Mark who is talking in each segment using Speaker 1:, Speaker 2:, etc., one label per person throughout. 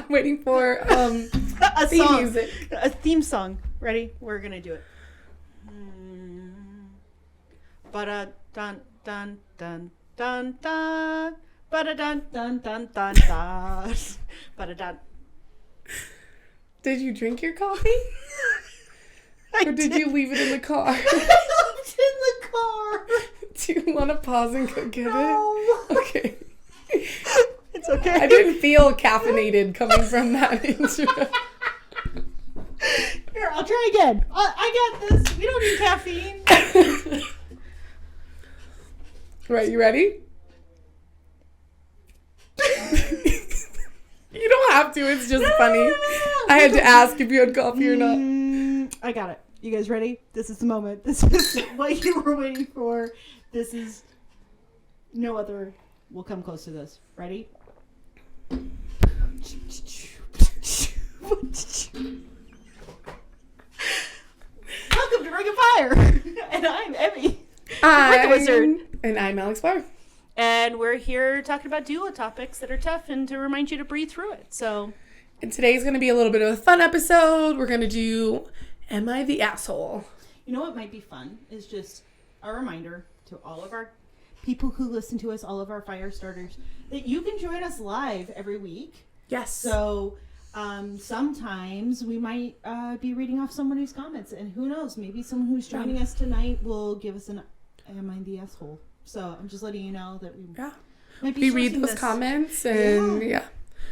Speaker 1: I'm waiting for
Speaker 2: a
Speaker 1: theme
Speaker 2: song.
Speaker 1: music.
Speaker 2: A theme song. Ready? We're going to do it. Ba-da-dun, dun, dun, dun, dun. Ba-da-dun, dun, dun, dun, dun. Ba-da-dun.
Speaker 1: Did you drink your coffee? Or did you leave it in the car?
Speaker 2: I left it in the car.
Speaker 1: Do you want to pause and go get
Speaker 2: No.
Speaker 1: it? Okay.
Speaker 2: It's okay.
Speaker 1: I didn't feel caffeinated coming from that intro.
Speaker 2: Here, I'll try again. I got this. We don't need caffeine.
Speaker 1: Right, you ready? You don't have to, it's just funny. I had to ask if you had coffee or not.
Speaker 2: I got it. You guys ready? This is the moment. This is what you were waiting for. This is no other will come close to this. Ready? Welcome to Ring of Fire. And I'm Emmy.
Speaker 1: I'm
Speaker 2: the Wizard.
Speaker 1: And I'm Alex Barr.
Speaker 2: And we're here talking about doula topics that are tough and to remind you to breathe through it. So,
Speaker 1: And today's going to be a little bit of a fun episode. We're going to do Am I the Asshole?
Speaker 2: you know what might be fun is just a reminder to all of our people who listen to us, all of our fire starters, that you can join us live every week.
Speaker 1: Yes.
Speaker 2: So sometimes we might be reading off somebody's comments, and who knows, maybe someone who's joining us tonight will give us an Am I the Asshole? So I'm just letting you know that we might be
Speaker 1: read
Speaker 2: sourcing
Speaker 1: those
Speaker 2: this.
Speaker 1: comments and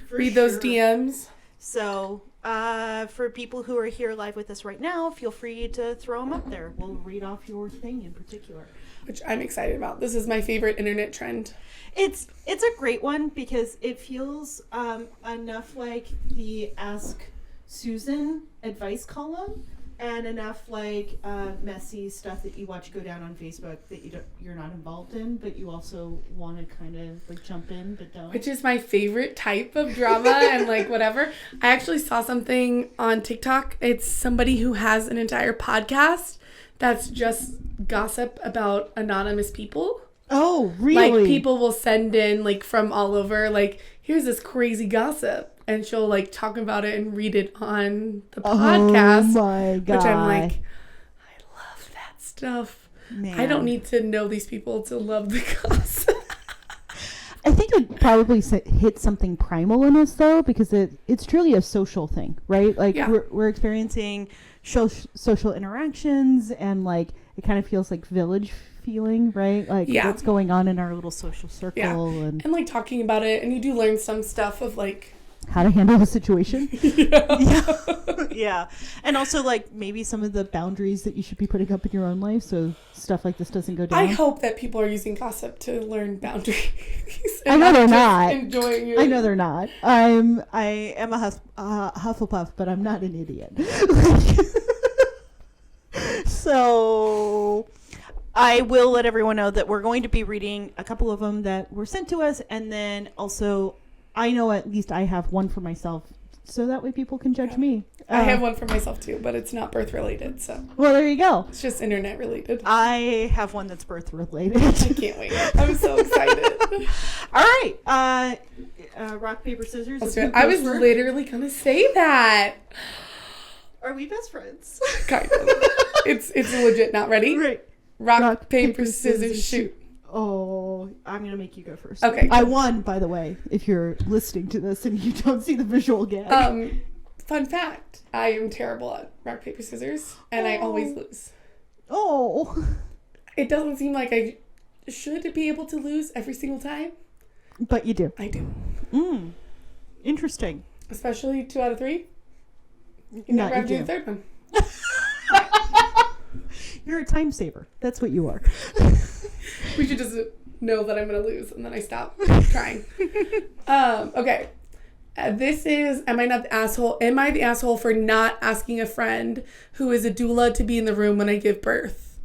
Speaker 2: For
Speaker 1: read those
Speaker 2: sure.
Speaker 1: DMs.
Speaker 2: So for people who are here live with us right now, feel free to throw them up there. We'll read off your thing in particular.
Speaker 1: Which I'm excited about. This is my favorite internet trend.
Speaker 2: It's a great one because it feels enough like the Ask Susan advice column, and enough like messy stuff that you watch go down on Facebook that you're not involved in, but you also want to kind of like jump in but don't.
Speaker 1: Which is my favorite type of drama and like whatever. I actually saw something on TikTok. It's somebody who has an entire podcast that's just gossip about anonymous people.
Speaker 2: Oh, really?
Speaker 1: Like people will send in like from all over, like, here's this crazy gossip. And she'll like talk about it and read it on the podcast.
Speaker 2: Oh my God.
Speaker 1: Which I'm like, I love that stuff.
Speaker 2: Man.
Speaker 1: I don't need to know these people to love the gossip.
Speaker 3: I think it probably hits something primal in us, though, because it's truly a social thing, right? Like,
Speaker 2: we're experiencing social interactions, and like it kind of feels like village feeling, right? Like what's going on in our little social circle,
Speaker 1: and like talking about it, and you do learn some stuff of like
Speaker 3: how to handle a situation.
Speaker 2: Yeah. And also like maybe some of the boundaries that you should be putting up in your own life so stuff like this doesn't go down.
Speaker 1: I hope that people are using gossip to learn boundaries.
Speaker 3: I know they're not.
Speaker 1: Enjoying it.
Speaker 3: I know they're not. I am a Hufflepuff, but I'm not an idiot.
Speaker 2: So I will let everyone know that we're going to be reading a couple of them that were sent to us, and then also I know at least I have one for myself, so that way people can judge me.
Speaker 1: I have one for myself too, but it's not birth related, so.
Speaker 3: Well, there you go.
Speaker 1: It's just internet related.
Speaker 2: I have one that's birth related.
Speaker 1: I can't wait. I'm so excited.
Speaker 2: All right. Rock, paper, scissors.
Speaker 1: I was literally going to say that.
Speaker 2: Are we best friends?
Speaker 1: Kind of. It's legit. Not ready?
Speaker 2: Right.
Speaker 1: Rock, paper, scissors, shoot.
Speaker 2: Oh, I'm going to make you go first.
Speaker 1: Okay.
Speaker 3: I won, by the way, if you're listening to this and you don't see the visual gag.
Speaker 1: Fun fact. I am terrible at rock, paper, scissors, and I always lose.
Speaker 3: Oh.
Speaker 1: It doesn't seem like I should be able to lose every single time.
Speaker 3: But you do.
Speaker 1: I do.
Speaker 2: Interesting.
Speaker 1: Especially 2 out of 3. You
Speaker 3: No,
Speaker 1: never have to
Speaker 3: you
Speaker 1: do the third one.
Speaker 3: You're a time saver. That's what you are.
Speaker 1: We should just know that I'm going to lose, and then I stop trying. Okay. This is, am I the asshole for not asking a friend who is a doula to be in the room when I give birth?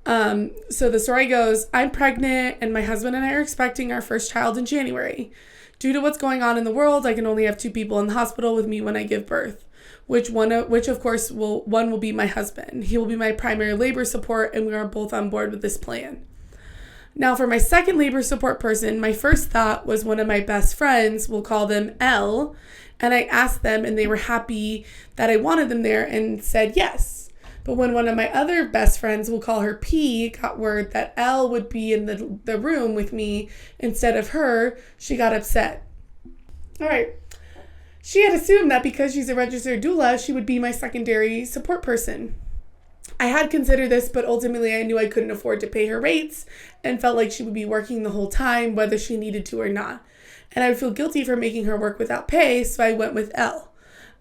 Speaker 1: So the story goes, I'm pregnant, and my husband and I are expecting our first child in January. Due to what's going on in the world, I can only have 2 people in the hospital with me when I give birth. Which of course one will be my husband. He will be my primary labor support, and we are both on board with this plan. Now, for my second labor support person, my first thought was one of my best friends, we'll call them L, and I asked them and they were happy that I wanted them there and said yes. But when one of my other best friends, we'll call her P, got word that L would be in the room with me instead of her, she got upset. All right. She had assumed that because she's a registered doula, she would be my secondary support person. I had considered this, but ultimately I knew I couldn't afford to pay her rates and felt like she would be working the whole time, whether she needed to or not. And I would feel guilty for making her work without pay, so I went with L.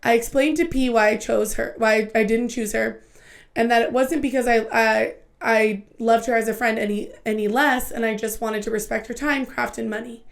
Speaker 1: I explained to P why I didn't choose her, and that it wasn't because I loved her as a friend any less, and I just wanted to respect her time, craft, and money.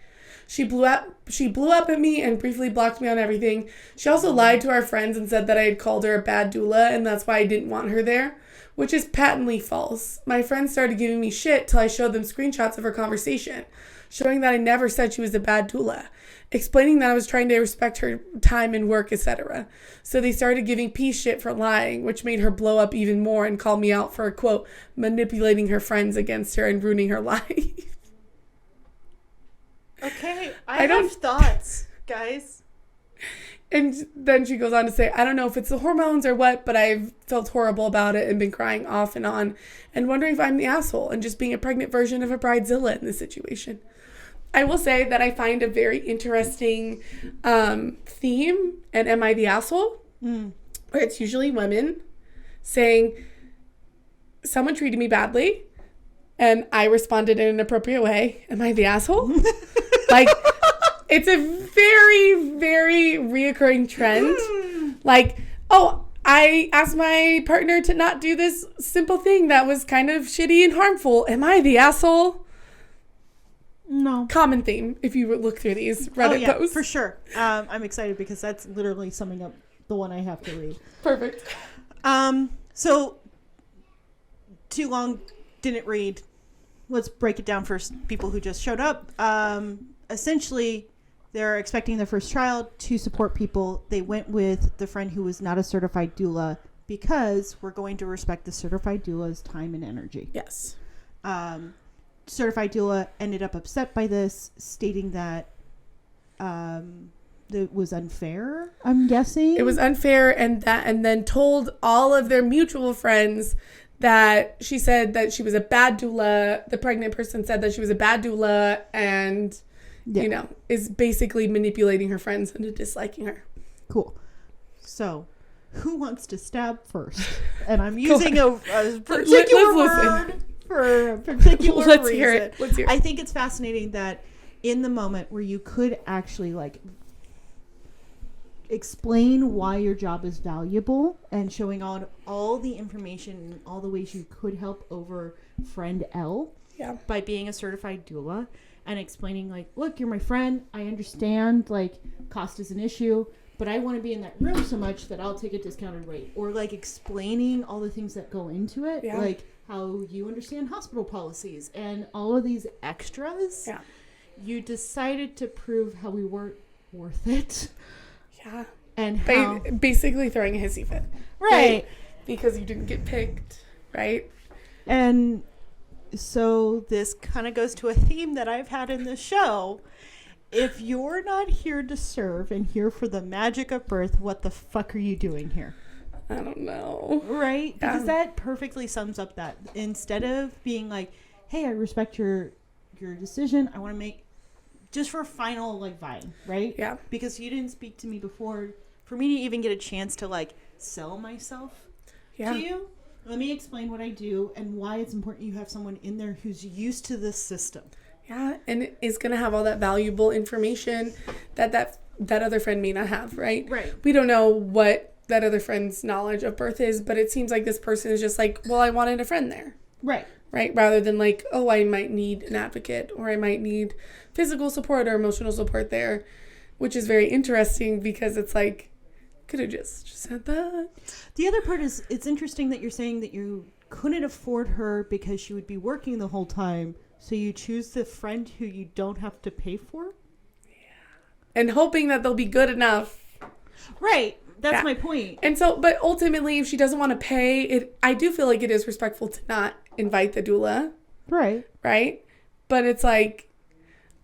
Speaker 1: She blew up at me and briefly blocked me on everything. She also lied to our friends and said that I had called her a bad doula and that's why I didn't want her there, which is patently false. My friends started giving me shit till I showed them screenshots of her conversation, showing that I never said she was a bad doula, explaining that I was trying to respect her time and work, etc. So they started giving P shit for lying, which made her blow up even more and call me out for, quote, manipulating her friends against her and ruining her life.
Speaker 2: Okay, I have thoughts, guys.
Speaker 1: And then she goes on to say, I don't know if it's the hormones or what, but I've felt horrible about it and been crying off and on and wondering if I'm the asshole and just being a pregnant version of a bridezilla in this situation. I will say that I find a very interesting theme in Am I the Asshole? Where it's usually women saying, someone treated me badly and I responded in an appropriate way. Am I the asshole? Like, it's a very, very reoccurring trend. Like, oh, I asked my partner to not do this simple thing that was kind of shitty and harmful. Am I the asshole?
Speaker 3: No.
Speaker 1: Common theme if you look through these Reddit posts.
Speaker 3: For sure. I'm excited because that's literally summing up the one I have to read.
Speaker 1: Perfect.
Speaker 3: So, too long, didn't read. Let's break it down for people who just showed up. Essentially, they're expecting their first child to support people. They went with the friend who was not a certified doula because we're going to respect the certified doula's time and energy.
Speaker 1: Yes.
Speaker 3: Certified doula ended up upset by this, stating that it was unfair, I'm guessing.
Speaker 1: It was unfair and then told all of their mutual friends that she said that she was a bad doula. The pregnant person said that she was a bad doula and, you know, is basically manipulating her friends into disliking her.
Speaker 3: Cool. So, who wants to stab first? And I'm using a particular word for a particular
Speaker 1: Let's
Speaker 3: reason.
Speaker 1: hear it. Let's hear it.
Speaker 3: I think it's fascinating that in the moment where you could actually, like, explain why your job is valuable and showing all the information and all the ways you could help over friend L by being a certified doula and explaining, like, look, you're my friend, I understand, like, cost is an issue, but I want to be in that room so much that I'll take a discounted rate, or like explaining all the things that go into it, like how you understand hospital policies and all of these extras. You decided to prove how we weren't worth it.
Speaker 1: Yeah.
Speaker 3: And how
Speaker 1: basically throwing a hissy fit. Right. Because you didn't get picked. Right.
Speaker 3: And so this kind of goes to a theme that I've had in this show. If you're not here to serve and here for the magic of birth, what the fuck are you doing here?
Speaker 1: I don't know.
Speaker 3: Right? Yeah. Because that perfectly sums up that. Instead of being like, hey, I respect your decision. I want to make just for final, like, vibe, right? Yeah. Because you didn't speak to me before. For me to even get a chance to, like, sell myself to you, let me explain what I do and why it's important you have someone in there who's used to this system.
Speaker 1: Yeah, and is going to have all that valuable information that other friend may not have, right? Right. We don't know what that other friend's knowledge of birth is, but it seems like this person is just like, well, I wanted a friend there. Right. Right, rather than like, oh, I might need an advocate or I might need physical support or emotional support there, which is very interesting because it's like, could have just said that.
Speaker 3: The other part is, it's interesting that you're saying that you couldn't afford her because she would be working the whole time, so you choose the friend who you don't have to pay for?
Speaker 1: Yeah. And hoping that they'll be good enough.
Speaker 3: Right. That's my point.
Speaker 1: And so, but ultimately, if she doesn't want to pay, I do feel like it is respectful to not invite the doula. Right. Right? but it's like,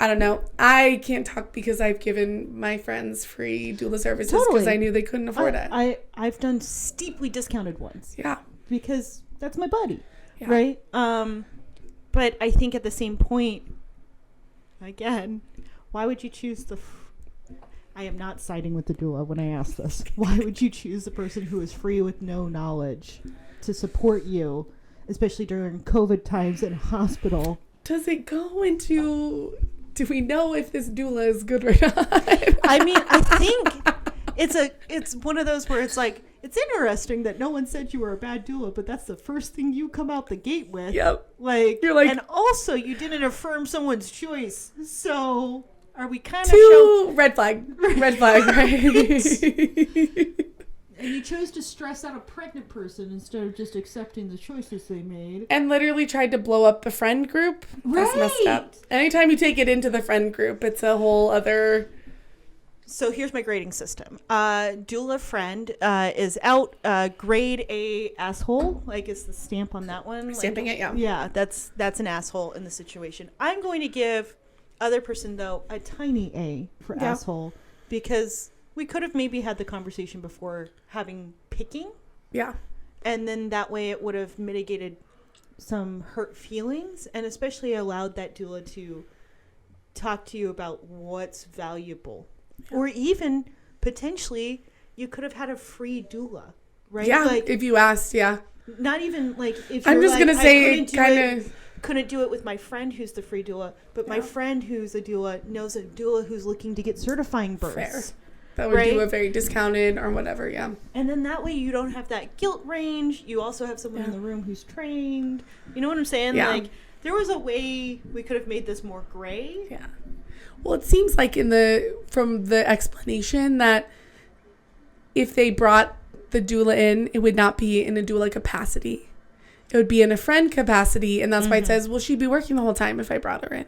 Speaker 1: I don't know. I can't talk because I've given my friends free doula services because I knew they couldn't afford it.
Speaker 3: I've done steeply discounted ones.
Speaker 1: Yeah.
Speaker 3: Because that's my buddy.
Speaker 1: Yeah.
Speaker 3: Right? But I think at the same point, again, why would you choose I am not siding with the doula when I ask this. Why would you choose the person who is free with no knowledge to support you, especially during COVID times in hospital?
Speaker 1: Does it go into... Do we know if this doula is good or not?
Speaker 3: I mean, I think it's one of those where it's like, it's interesting that no one said you were a bad doula, but that's the first thing you come out the gate with.
Speaker 1: Yep.
Speaker 3: Like,
Speaker 1: you're like,
Speaker 3: and also you didn't affirm someone's choice. So are we kind of
Speaker 1: red flag, right?
Speaker 3: And you chose to stress out a pregnant person instead of just accepting the choices they made.
Speaker 1: And literally tried to blow up the friend group. That's messed up. Anytime you take it into the friend group, it's a whole other...
Speaker 3: So here's my grading system. Doula friend is out. Grade A asshole. Like, is the stamp on that one?
Speaker 1: Stamping it, yeah.
Speaker 3: Yeah, that's an asshole in the situation. I'm going to give other person, though, a tiny A for asshole. Because... we could have maybe had the conversation before having picking.
Speaker 1: Yeah.
Speaker 3: And then that way it would have mitigated some hurt feelings and especially allowed that doula to talk to you about what's valuable. Yeah. Or even potentially you could have had a free doula, right?
Speaker 1: Yeah,
Speaker 3: like,
Speaker 1: if you asked, yeah.
Speaker 3: Not even like if
Speaker 1: I'm just
Speaker 3: like,
Speaker 1: going to say it kind of...
Speaker 3: couldn't do it with my friend who's the free doula, but my friend who's a doula knows a doula who's looking to get certifying births.
Speaker 1: Fair. That would do a very discounted or whatever, yeah.
Speaker 3: And then that way you don't have that guilt range. You also have someone in the room who's trained. You know what I'm saying?
Speaker 1: Yeah.
Speaker 3: Like, there was a way we could have made this more gray.
Speaker 1: Yeah. Well, it seems like from the explanation that if they brought the doula in, it would not be in a doula capacity. It would be in a friend capacity, and that's why it says, well, she'd be working the whole time if I brought her in.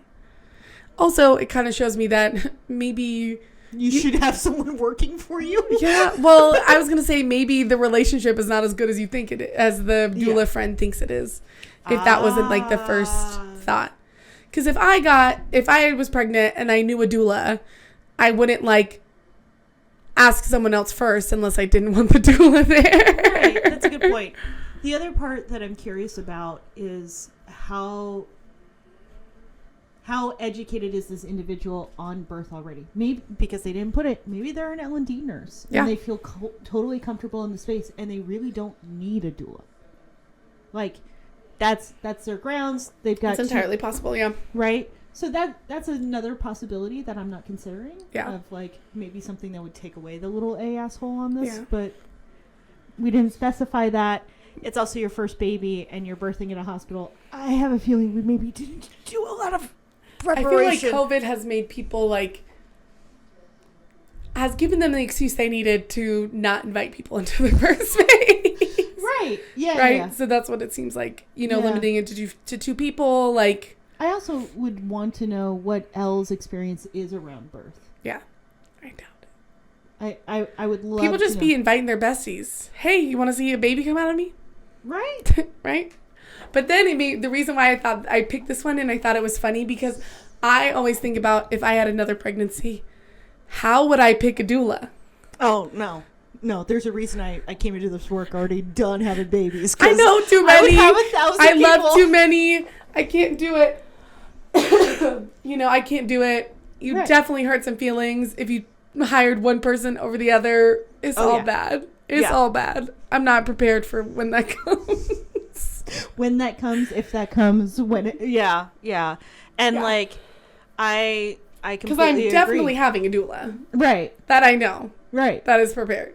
Speaker 1: Also, it kind of shows me that maybe...
Speaker 3: You should have someone working for you.
Speaker 1: Yeah. Well, I was going to say maybe the relationship is not as good as you think it is, as the doula friend thinks it is. If that wasn't like the first thought. Because if I was pregnant and I knew a doula, I wouldn't like ask someone else first unless I didn't want the doula there.
Speaker 3: Right. That's a good point. The other part that I'm curious about is how educated is this individual on birth already? Maybe because they didn't put it. Maybe they're an L&D nurse and they feel totally comfortable in the space, and they really don't need a doula. Like, that's their grounds. They've got.
Speaker 1: It's entirely possible, yeah.
Speaker 3: Right. So that's another possibility that I'm not considering.
Speaker 1: Yeah.
Speaker 3: Of like maybe something that would take away the little A asshole on this,
Speaker 1: Yeah.
Speaker 3: but we didn't specify that. It's also your first baby and you're birthing in a hospital. I have a feeling we maybe didn't do a lot of preparation.
Speaker 1: I feel like COVID has made people has given them the excuse they needed to not invite people into the first space.
Speaker 3: Right. Yeah.
Speaker 1: Right.
Speaker 3: Yeah.
Speaker 1: So that's what it seems like. Limiting it to two people. Like,
Speaker 3: I also would want to know what Elle's experience is around birth.
Speaker 1: Yeah, I doubt
Speaker 3: it. I would love
Speaker 1: people just
Speaker 3: to
Speaker 1: be inviting their besties. Hey, you want to see a baby come out of me?
Speaker 3: Right.
Speaker 1: Right. But then the reason why I thought I picked this one and I thought it was funny because I always think about if I had another pregnancy, how would I pick a doula?
Speaker 3: Oh, no. There's a reason I came into this work already done having babies.
Speaker 1: I know too many.
Speaker 3: I would have 1,000
Speaker 1: I
Speaker 3: people.
Speaker 1: love too many. I can't do it. I can't do it. You definitely hurt some feelings if you hired one person over the other. It's all bad. It's all bad. I'm not prepared for when that comes.
Speaker 3: When that comes, if that comes, when it... Yeah. And, I completely
Speaker 1: because I'm
Speaker 3: agree.
Speaker 1: definitely having a doula.
Speaker 3: Right.
Speaker 1: That I know.
Speaker 3: Right.
Speaker 1: That is prepared.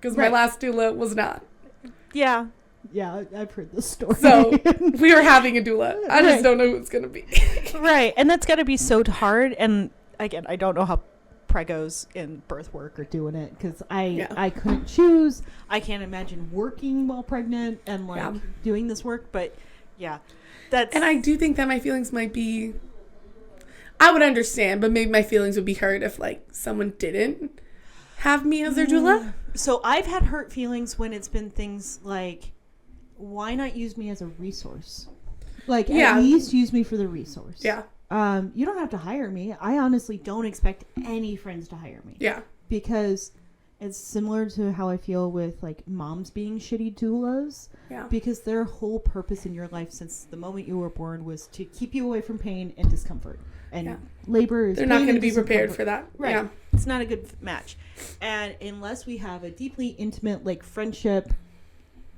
Speaker 1: Because my last doula was not.
Speaker 3: Yeah. Yeah, I've heard this story.
Speaker 1: So, we are having a doula. I just don't know who it's going to be.
Speaker 3: Right. And that's got to be so hard. And, again, I don't know how pregos in birth work are doing it because I couldn't choose. I can't imagine working while pregnant and doing this work, but that's...
Speaker 1: And I do think that my feelings might be, I would understand, but maybe my feelings would be hurt if someone didn't have me as their doula.
Speaker 3: So I've had hurt feelings when it's been things like, why not use me as a resource? At least use me for the resource.
Speaker 1: Yeah.
Speaker 3: you don't have to hire me. I honestly don't expect any friends to hire me.
Speaker 1: Yeah.
Speaker 3: Because it's similar to how I feel with like moms being shitty doulas.
Speaker 1: Yeah.
Speaker 3: Because their whole purpose in your life since the moment you were born was to keep you away from pain and discomfort. And labor is...
Speaker 1: They're not going to be prepared for that.
Speaker 3: Right.
Speaker 1: Yeah.
Speaker 3: It's not a good match. And unless we have a deeply intimate like friendship,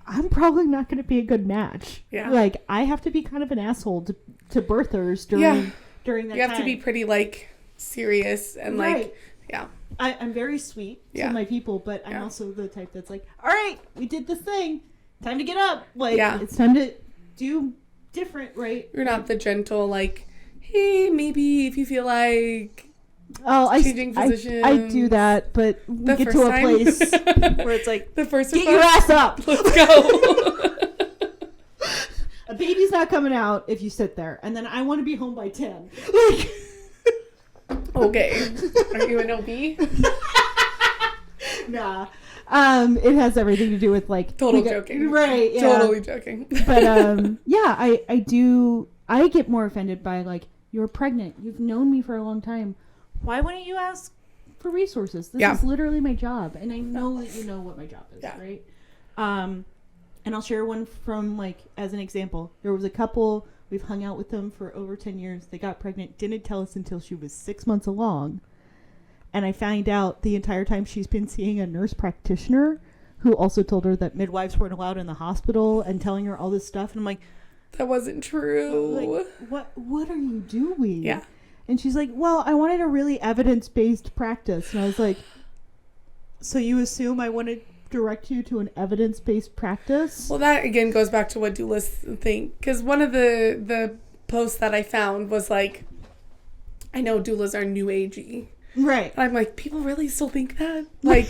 Speaker 3: I'm probably not going to be a good match.
Speaker 1: Yeah.
Speaker 3: Like, I have to be kind of an asshole to birthers during that time.
Speaker 1: You have to be pretty, like, serious and, like, yeah.
Speaker 3: I'm very sweet to my people, but I'm also the type that's like, all right, we did this thing. Time to get up. Like, it's time to do different, right?
Speaker 1: You're not the gentle, like, hey, maybe if you feel like changing positions.
Speaker 3: I do that, but we get to a place where it's like,
Speaker 1: the first
Speaker 3: get your ass up.
Speaker 1: Let's go.
Speaker 3: A baby's not coming out if you sit there. And then I want to be home by 10. Like,
Speaker 1: okay. Are you an OB?
Speaker 3: Nah. It has everything to do with like
Speaker 1: joking.
Speaker 3: Right. Yeah.
Speaker 1: Totally joking.
Speaker 3: But I get more offended by like, you're pregnant. You've known me for a long time. Why wouldn't you ask for resources? This is literally my job. And I know that you know what my job is, right? And I'll share one from like, as an example, there was a couple, we've hung out with them for over 10 years. They got pregnant, didn't tell us until she was 6 months along. And I found out the entire time she's been seeing a nurse practitioner who also told her that midwives weren't allowed in the hospital and telling her all this stuff. And I'm like,
Speaker 1: that wasn't true.
Speaker 3: Like, what are you doing?
Speaker 1: Yeah.
Speaker 3: And she's like, well, I wanted a really evidence-based practice. And I was like, so you assume I want to direct you to an evidence-based practice?
Speaker 1: Well, that again goes back to what doulas think. Because one of the posts that I found was like, I know doulas are new agey.
Speaker 3: Right.
Speaker 1: And I'm like, people really still think that? Like,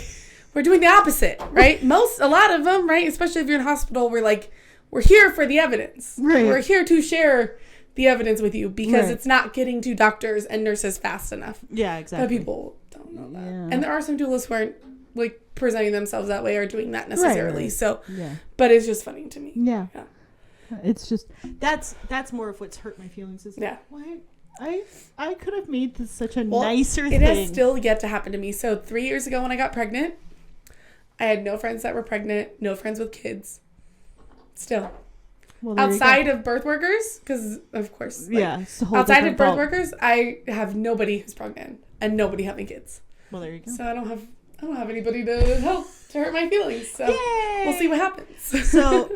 Speaker 1: we're doing the opposite, right? A lot of them, right? Especially if you're in hospital, we're here for the evidence.
Speaker 3: Right.
Speaker 1: We're here to share the evidence with you because it's not getting to doctors and nurses fast enough.
Speaker 3: Yeah, exactly.
Speaker 1: But people don't know that.
Speaker 3: Yeah.
Speaker 1: And there are some doulas who aren't like presenting themselves that way or doing that necessarily.
Speaker 3: Right.
Speaker 1: So, but it's just funny to me.
Speaker 3: Yeah. It's just, that's more of what's hurt my feelings is why I could have made this such a nicer thing.
Speaker 1: It has still yet to happen to me. So 3 years ago when I got pregnant, I had no friends that were pregnant, no friends with kids. Still. Well, outside of birth workers, because of course, outside of birth workers, I have nobody who's pregnant and nobody having kids.
Speaker 3: Well, there you go.
Speaker 1: So I don't have anybody to help to hurt my feelings. So we'll see what happens.
Speaker 3: So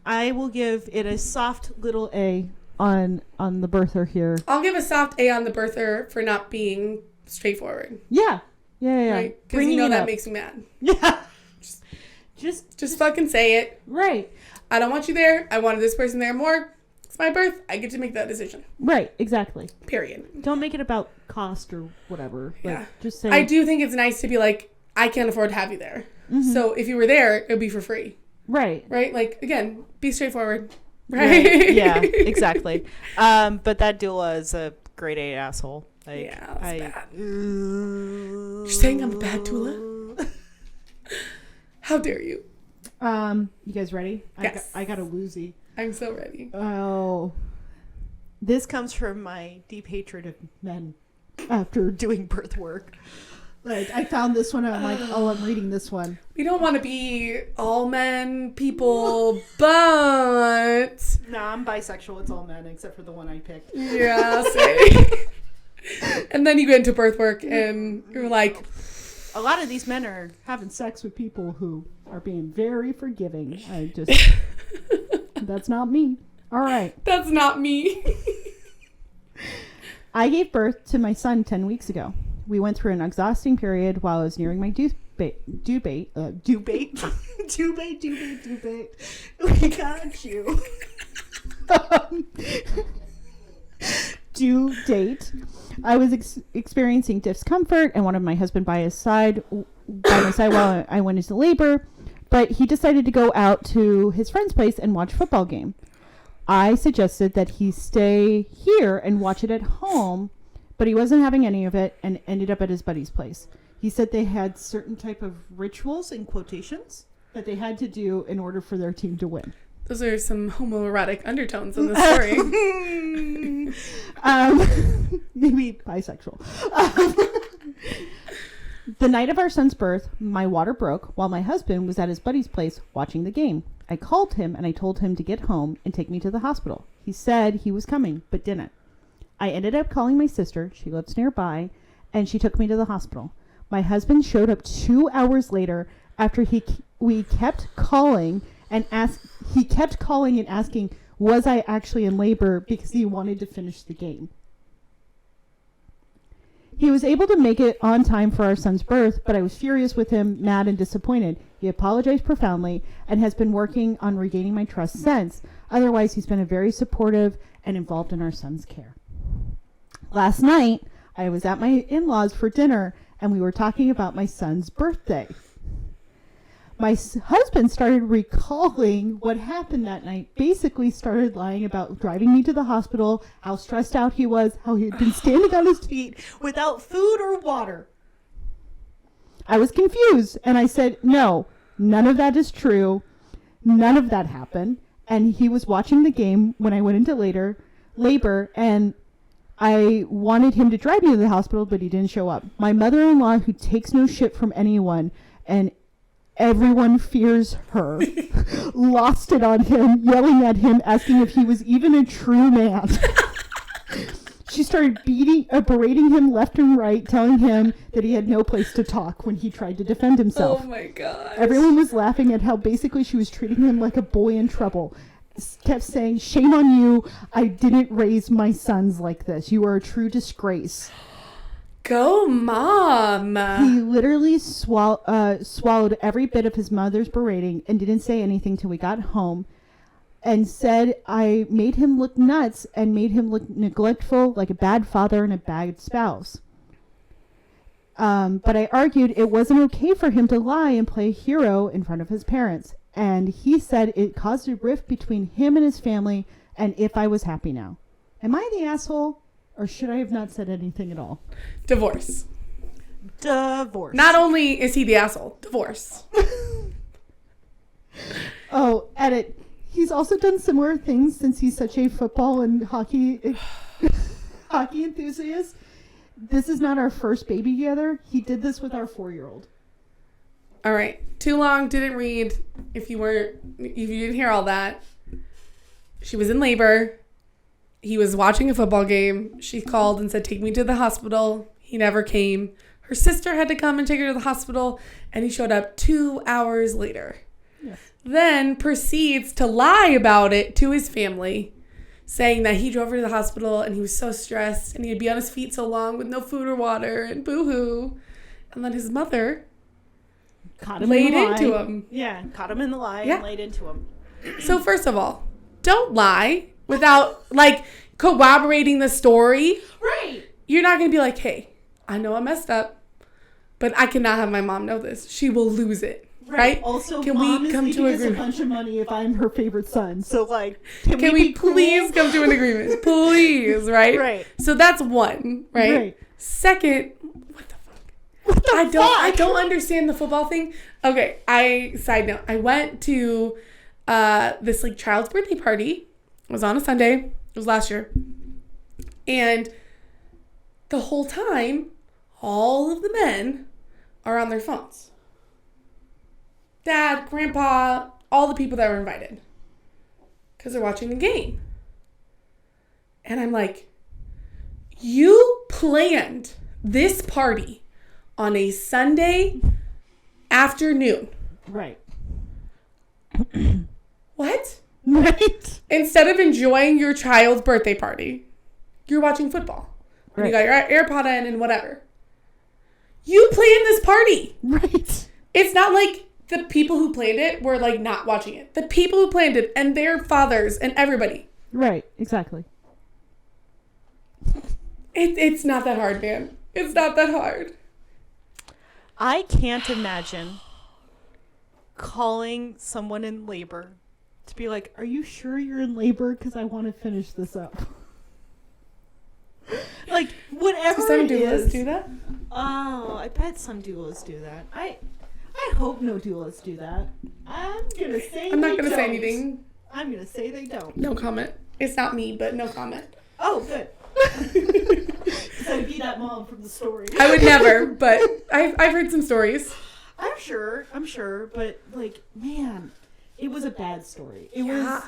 Speaker 3: I will give it a soft little A on the birther here.
Speaker 1: I'll give a soft A on the birther for not being straightforward.
Speaker 3: Yeah.
Speaker 1: Right? Because you know that makes me mad.
Speaker 3: Yeah.
Speaker 1: Just fucking say it.
Speaker 3: Right.
Speaker 1: I don't want you there. I wanted this person there more. It's my birth. I get to make that decision.
Speaker 3: Right. Exactly.
Speaker 1: Period.
Speaker 3: Don't make it about cost or whatever. Like, just say.
Speaker 1: I do think it's nice to be like, I can't afford to have you there. Mm-hmm. So if you were there, it would be for free.
Speaker 3: Right.
Speaker 1: Right? Like, again, be straightforward. Right?
Speaker 3: Yeah, exactly. But that doula is a grade A asshole. Like,
Speaker 1: that's bad. You're saying I'm a bad doula? How dare you?
Speaker 3: You guys ready?
Speaker 1: Yes.
Speaker 3: I got a woozy.
Speaker 1: I'm so ready.
Speaker 3: Oh. This comes from my deep hatred of men after doing birth work. Like, I found this one and I'm like, I'm reading this one.
Speaker 1: We don't want to be all men people, but...
Speaker 3: No, I'm bisexual. It's all men except for the one I picked.
Speaker 1: Yeah, same. And then you get into birth work and you're like...
Speaker 3: A lot of these men are having sex with people who are being very forgiving. That's not me. All right.
Speaker 1: That's not me.
Speaker 3: I gave birth to my son 10 weeks ago. We went through an exhausting period while I was nearing my due date. We got you. Due date. I was experiencing discomfort and wanted my husband by my side while I went into labor, but he decided to go out to his friend's place and watch a football game. I suggested that he stay here and watch it at home, but he wasn't having any of it and ended up at his buddy's place. He said they had certain type of rituals in quotations that they had to do in order for their team to win.
Speaker 1: Those are some homoerotic undertones in the story.
Speaker 3: Maybe bisexual. The night of our son's birth, my water broke while my husband was at his buddy's place watching the game. I called him and I told him to get home and take me to the hospital. He said he was coming, but didn't. I ended up calling my sister. She lives nearby, and she took me to the hospital. My husband showed up 2 hours later after we kept calling and asking, was I actually in labor, because he wanted to finish the game. He was able to make it on time for our son's birth, but I was furious with him, mad and disappointed. He apologized profoundly and has been working on regaining my trust since. Otherwise, he's been very supportive and involved in our son's care. Last night, I was at my in-laws for dinner, and we were talking about my son's birthday. My husband started recalling what happened that night, basically started lying about driving me to the hospital, how stressed out he was, how he had been standing on his feet without food or water. I was confused, and I said, no, none of that is true. None of that happened. And he was watching the game when I went into labor, and I wanted him to drive me to the hospital, but he didn't show up. My mother-in-law, who takes no shit from anyone, and everyone fears her, lost it on him, yelling at him, asking if he was even a true man. She started berating him left and right, telling him that he had no place to talk when he tried to defend himself.
Speaker 1: Oh my God.
Speaker 3: Everyone was laughing at how basically she was treating him like a boy in trouble. Kept saying, shame on you, I didn't raise my sons like this. You are a true disgrace.
Speaker 1: Go, Mom.
Speaker 3: He literally swallowed every bit of his mother's berating and didn't say anything till we got home, and said I made him look nuts and made him look neglectful, like a bad father and a bad spouse. But I argued it wasn't okay for him to lie and play hero in front of his parents. And he said it caused a rift between him and his family, and if I was happy now. Am I the asshole? Or should I have not said anything at all?
Speaker 1: Divorce.
Speaker 3: Not
Speaker 1: only is he the asshole, divorce.
Speaker 3: Oh, edit. He's also done similar things since he's such a football and hockey enthusiast. This is not our first baby together. He did this with our 4-year-old.
Speaker 1: All right. Too long, didn't read. If you didn't hear all that, she was in labor. He was watching a football game. She called and said, take me to the hospital. He never came. Her sister had to come and take her to the hospital, and he showed up 2 hours later. Yes. Then proceeds to lie about it to his family, saying that he drove her to the hospital and he was so stressed and he'd be on his feet so long with no food or water and boo-hoo. And then his mother laid into him.
Speaker 2: Yeah, caught him in the lie and laid into him.
Speaker 1: So first of all, don't lie without, corroborating the story.
Speaker 2: Right.
Speaker 1: You're not going to be like, hey, I know I messed up, but I cannot have my mom know this. She will lose it. Right?
Speaker 3: Also,
Speaker 1: can
Speaker 3: Mom
Speaker 1: we
Speaker 3: is
Speaker 1: come to
Speaker 3: us a bunch of money if I'm her favorite son. So, can we
Speaker 1: please come to an agreement? Please, right?
Speaker 2: Right.
Speaker 1: So that's one, right? Second, what the fuck? I don't understand the football thing. Okay, side note, I went to this child's birthday party. It was on a Sunday. It was last year. And the whole time, all of the men are on their phones. Dad, grandpa, all the people that were invited. Because they're watching the game. And I'm like, you planned this party on a Sunday afternoon.
Speaker 3: Right.
Speaker 1: What?
Speaker 3: Right.
Speaker 1: Instead of enjoying your child's birthday party, you're watching football. And you got your AirPod in and whatever. You planned this party.
Speaker 3: Right.
Speaker 1: It's not like the people who planned it were not watching it. The people who planned it and their fathers and everybody.
Speaker 3: Right, exactly.
Speaker 1: It's not that hard, man. It's not that hard.
Speaker 2: I can't imagine calling someone in labor to be like,
Speaker 3: are you sure you're in labor? Because I want to finish this up. Whatever.
Speaker 1: Do some doulas do that?
Speaker 2: Oh, I bet some doulas do that.
Speaker 3: I hope no doulas do that. I'm not going to say
Speaker 1: anything.
Speaker 2: I'm going to say they don't.
Speaker 1: No comment. It's not me, but no comment.
Speaker 2: Oh, good. I'd be that mom from the story.
Speaker 1: I would never, but I've heard some stories.
Speaker 2: I'm sure, but like, man, it was a bad story. It was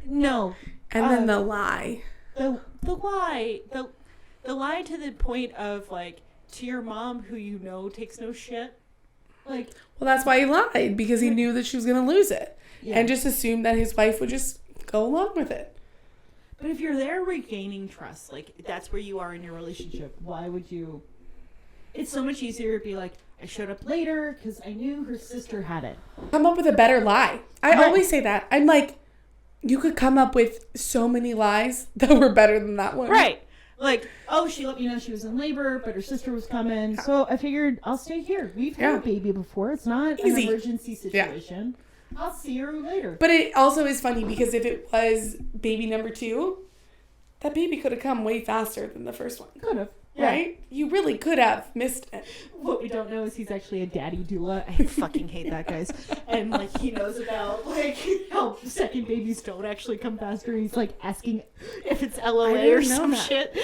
Speaker 2: no.
Speaker 1: And then the lie.
Speaker 2: The lie. The lie to the point of like to your mom who you know takes no shit. Like,
Speaker 1: well, that's why he lied, because he knew that she was going to lose it. Yeah. And just assumed that his wife would just go along with it.
Speaker 2: But if you're there regaining trust, like that's where you are in your relationship. Why would you? It's so much easier to be like, I showed up later because I knew her sister had it.
Speaker 1: Come up with a better lie. I always say that. I'm like, you could come up with so many lies that were better than that one.
Speaker 2: Right. Like, oh, she let me know she was in labor, but her sister was coming. Yeah. So I figured I'll stay here. We've had a baby before. It's not an emergency situation. Yeah. I'll see her later.
Speaker 1: But it also is funny because if it was baby number 2, that baby could have come way faster than the first one.
Speaker 2: Could have.
Speaker 1: Right? You really could have missed it.
Speaker 2: What we don't know is he's actually a daddy doula. I fucking hate that, guys. And, like, he knows about, like, how second babies don't actually come faster. He's, like, asking if it's LOA or some shit.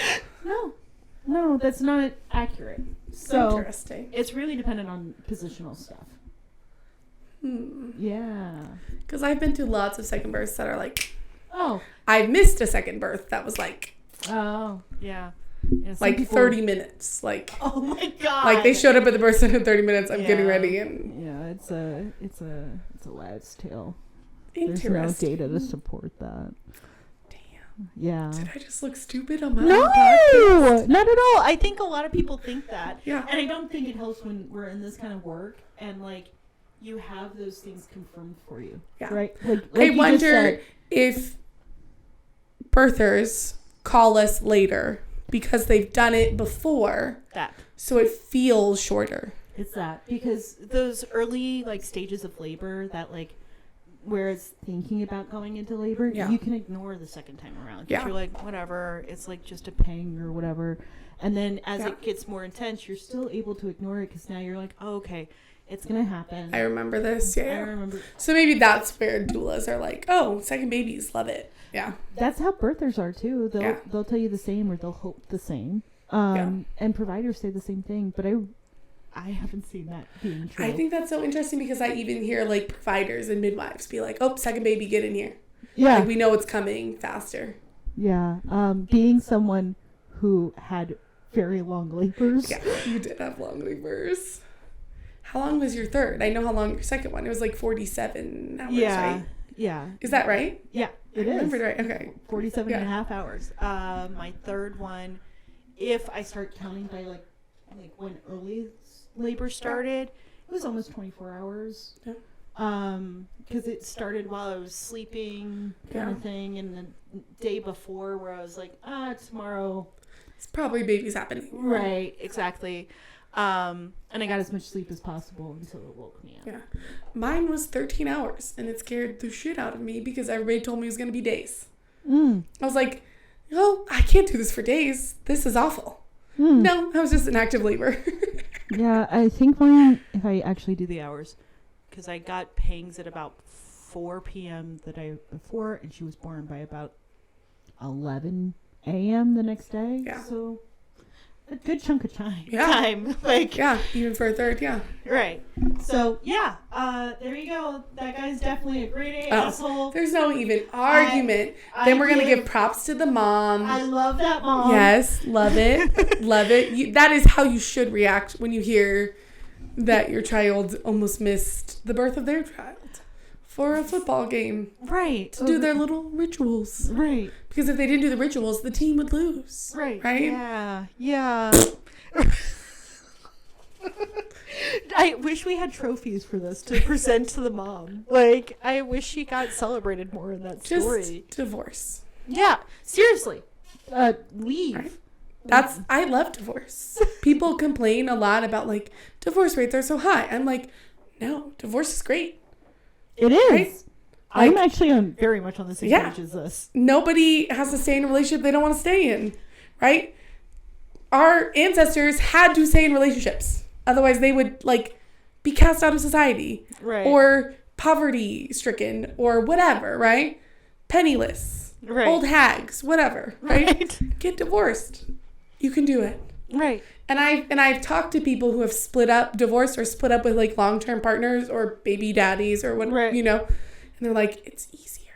Speaker 2: No, that's not accurate. So,
Speaker 1: interesting.
Speaker 2: It's really dependent on positional stuff. Yeah.
Speaker 1: Because I've been to lots of second births that are like,
Speaker 2: oh,
Speaker 1: I missed a second birth that was like,
Speaker 2: oh, yeah. Yeah,
Speaker 1: like people, 30 minutes. Like,
Speaker 2: oh my God.
Speaker 1: Like they showed up at the birth center in 30 minutes. I'm getting ready. And
Speaker 3: yeah, it's a lad's tale.
Speaker 1: Interesting.
Speaker 3: There's no data to support that.
Speaker 1: Damn.
Speaker 3: Yeah.
Speaker 1: Did I just look stupid on my
Speaker 3: own
Speaker 2: podcast? Not at all. I think a lot of people think that.
Speaker 1: Yeah.
Speaker 2: And I don't think it helps when we're in this kind of work and like you have those things confirmed for you.
Speaker 1: Yeah.
Speaker 3: Right? Like
Speaker 1: I wonder if birthers call us later because they've done it before.
Speaker 2: That.
Speaker 1: So it feels shorter.
Speaker 2: It's that. Because those early like stages of labor that like where it's thinking about going into labor, you can ignore the second time around. Because you're like, whatever, it's like just a pang or whatever. And then as it gets more intense, you're still able to ignore it because now you're like, oh, okay, it's going to happen.
Speaker 1: I remember this. Yeah.
Speaker 2: I remember.
Speaker 1: So maybe that's where doulas are like, oh, second babies, love it. Yeah.
Speaker 3: That's how birthers are too. They'll tell you the same or they'll hope the same. And providers say the same thing, but I haven't seen that being true.
Speaker 1: I think that's so interesting because I even hear like providers and midwives be like, oh, second baby, get in here.
Speaker 3: Yeah.
Speaker 1: Like we know it's coming faster.
Speaker 3: Yeah. Being someone who had very long labors.
Speaker 1: Yeah, you did have long labors. How long was your third? I know how long your second one. It was like 47 hours, right?
Speaker 3: Yeah.
Speaker 1: Is that right?
Speaker 2: Yeah,
Speaker 1: it is. I remembered right. Okay.
Speaker 2: 47 and a half hours. My third one, if I start counting by like when early labor started, it was almost 24 hours.
Speaker 1: Yeah.
Speaker 2: Because it started while I was sleeping kind of thing, and the day before where I was like, tomorrow.
Speaker 1: It's probably baby's happening.
Speaker 2: Right, exactly. And I got as much sleep as possible until it woke me up.
Speaker 1: Yeah. Mine was 13 hours, and it scared the shit out of me because everybody told me it was going to be days. I was like, oh, I can't do this for days. This is awful. No, I was just in active labor.
Speaker 3: Yeah, I think mine, if I actually
Speaker 2: do the hours, because I got pangs at about 4 p.m. the day before, and she was born by about
Speaker 3: 11 a.m. the next day.
Speaker 1: Yeah.
Speaker 3: So a good chunk of time.
Speaker 1: Yeah, even for a third,
Speaker 2: Right. So, there you go. That guy's definitely a grade A asshole.
Speaker 1: There's no even argument. Then we're going to give props to the mom.
Speaker 2: I love that mom.
Speaker 1: Yes, love it. Love it. That is how you should react when you hear that your child almost missed the birth of their child for a football game.
Speaker 2: Right.
Speaker 1: To do their little rituals.
Speaker 2: Right.
Speaker 1: Because if they didn't do the rituals, the team would lose.
Speaker 2: Right.
Speaker 1: Right?
Speaker 2: Yeah. I wish we had trophies for this to present to the mom. Like, I wish she got celebrated more in that story.
Speaker 1: Just divorce.
Speaker 2: Yeah. Seriously. Leave.
Speaker 1: Right? I love divorce. People complain a lot about, like, divorce rates are so high. I'm like, no, divorce is great.
Speaker 3: It is.
Speaker 1: Right?
Speaker 3: I'm actually
Speaker 2: very much on the same page as this.
Speaker 1: Nobody has to stay in a relationship they don't want to stay in, right? Our ancestors had to stay in relationships. Otherwise, they would, like, be cast out of society.
Speaker 2: Right.
Speaker 1: Or poverty-stricken or whatever, right? penniless,
Speaker 3: right.
Speaker 1: old hags, whatever, right? Get divorced. You can do it.
Speaker 3: Right.
Speaker 1: And I've talked to people who have split up, divorced or split up with like long-term partners or baby daddies or what,
Speaker 3: right.
Speaker 1: you know, and they're like, it's easier.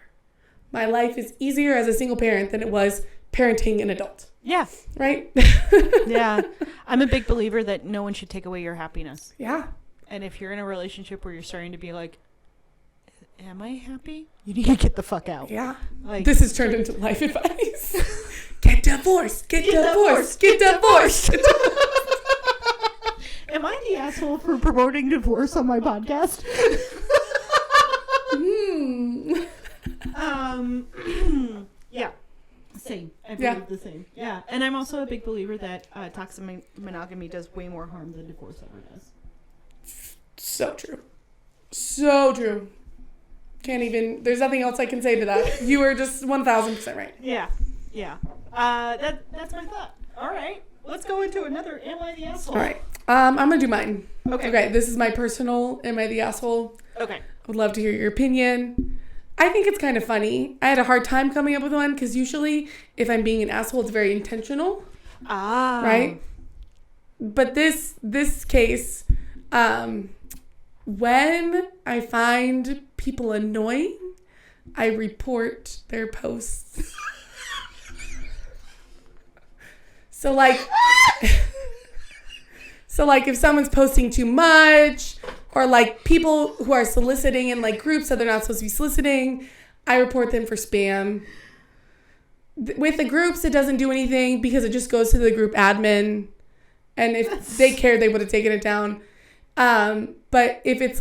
Speaker 1: My life is easier as a single parent than it was parenting an adult.
Speaker 3: Yeah.
Speaker 1: Right?
Speaker 3: Yeah. I'm a big believer that no one should take away your happiness.
Speaker 1: Yeah.
Speaker 3: And if you're in a relationship where you're starting to be like, am I happy? You need to get the fuck out.
Speaker 1: Yeah.
Speaker 3: Like,
Speaker 1: this has turned into life advice. Get divorced. Get divorced. Get divorced.
Speaker 3: Am I the asshole for promoting divorce on my podcast? Yeah. Same. I believe the same. Yeah. And I'm also a big believer that toxic monogamy does way more harm than divorce ever does.
Speaker 1: So true. So true. Can't even, there's nothing else I can say to that. You are just 1000% right.
Speaker 3: Yeah. Yeah. That's my thought. All right. Let's go into another Am I the Asshole?
Speaker 1: All right. I'm going to do mine.
Speaker 3: Okay.
Speaker 1: This is my personal Am I the Asshole?
Speaker 3: Okay.
Speaker 1: I would love to hear your opinion. I think it's kind of funny. I had a hard time coming up with one because usually if I'm being an asshole, it's very intentional.
Speaker 3: Ah.
Speaker 1: Right? But this case, when I find people annoying, I report their posts. So like if someone's posting too much or like people who are soliciting in like groups that they're not supposed to be soliciting, I report them for spam. With the groups, it doesn't do anything because it just goes to the group admin. And if they cared, they would have taken it down. But if it's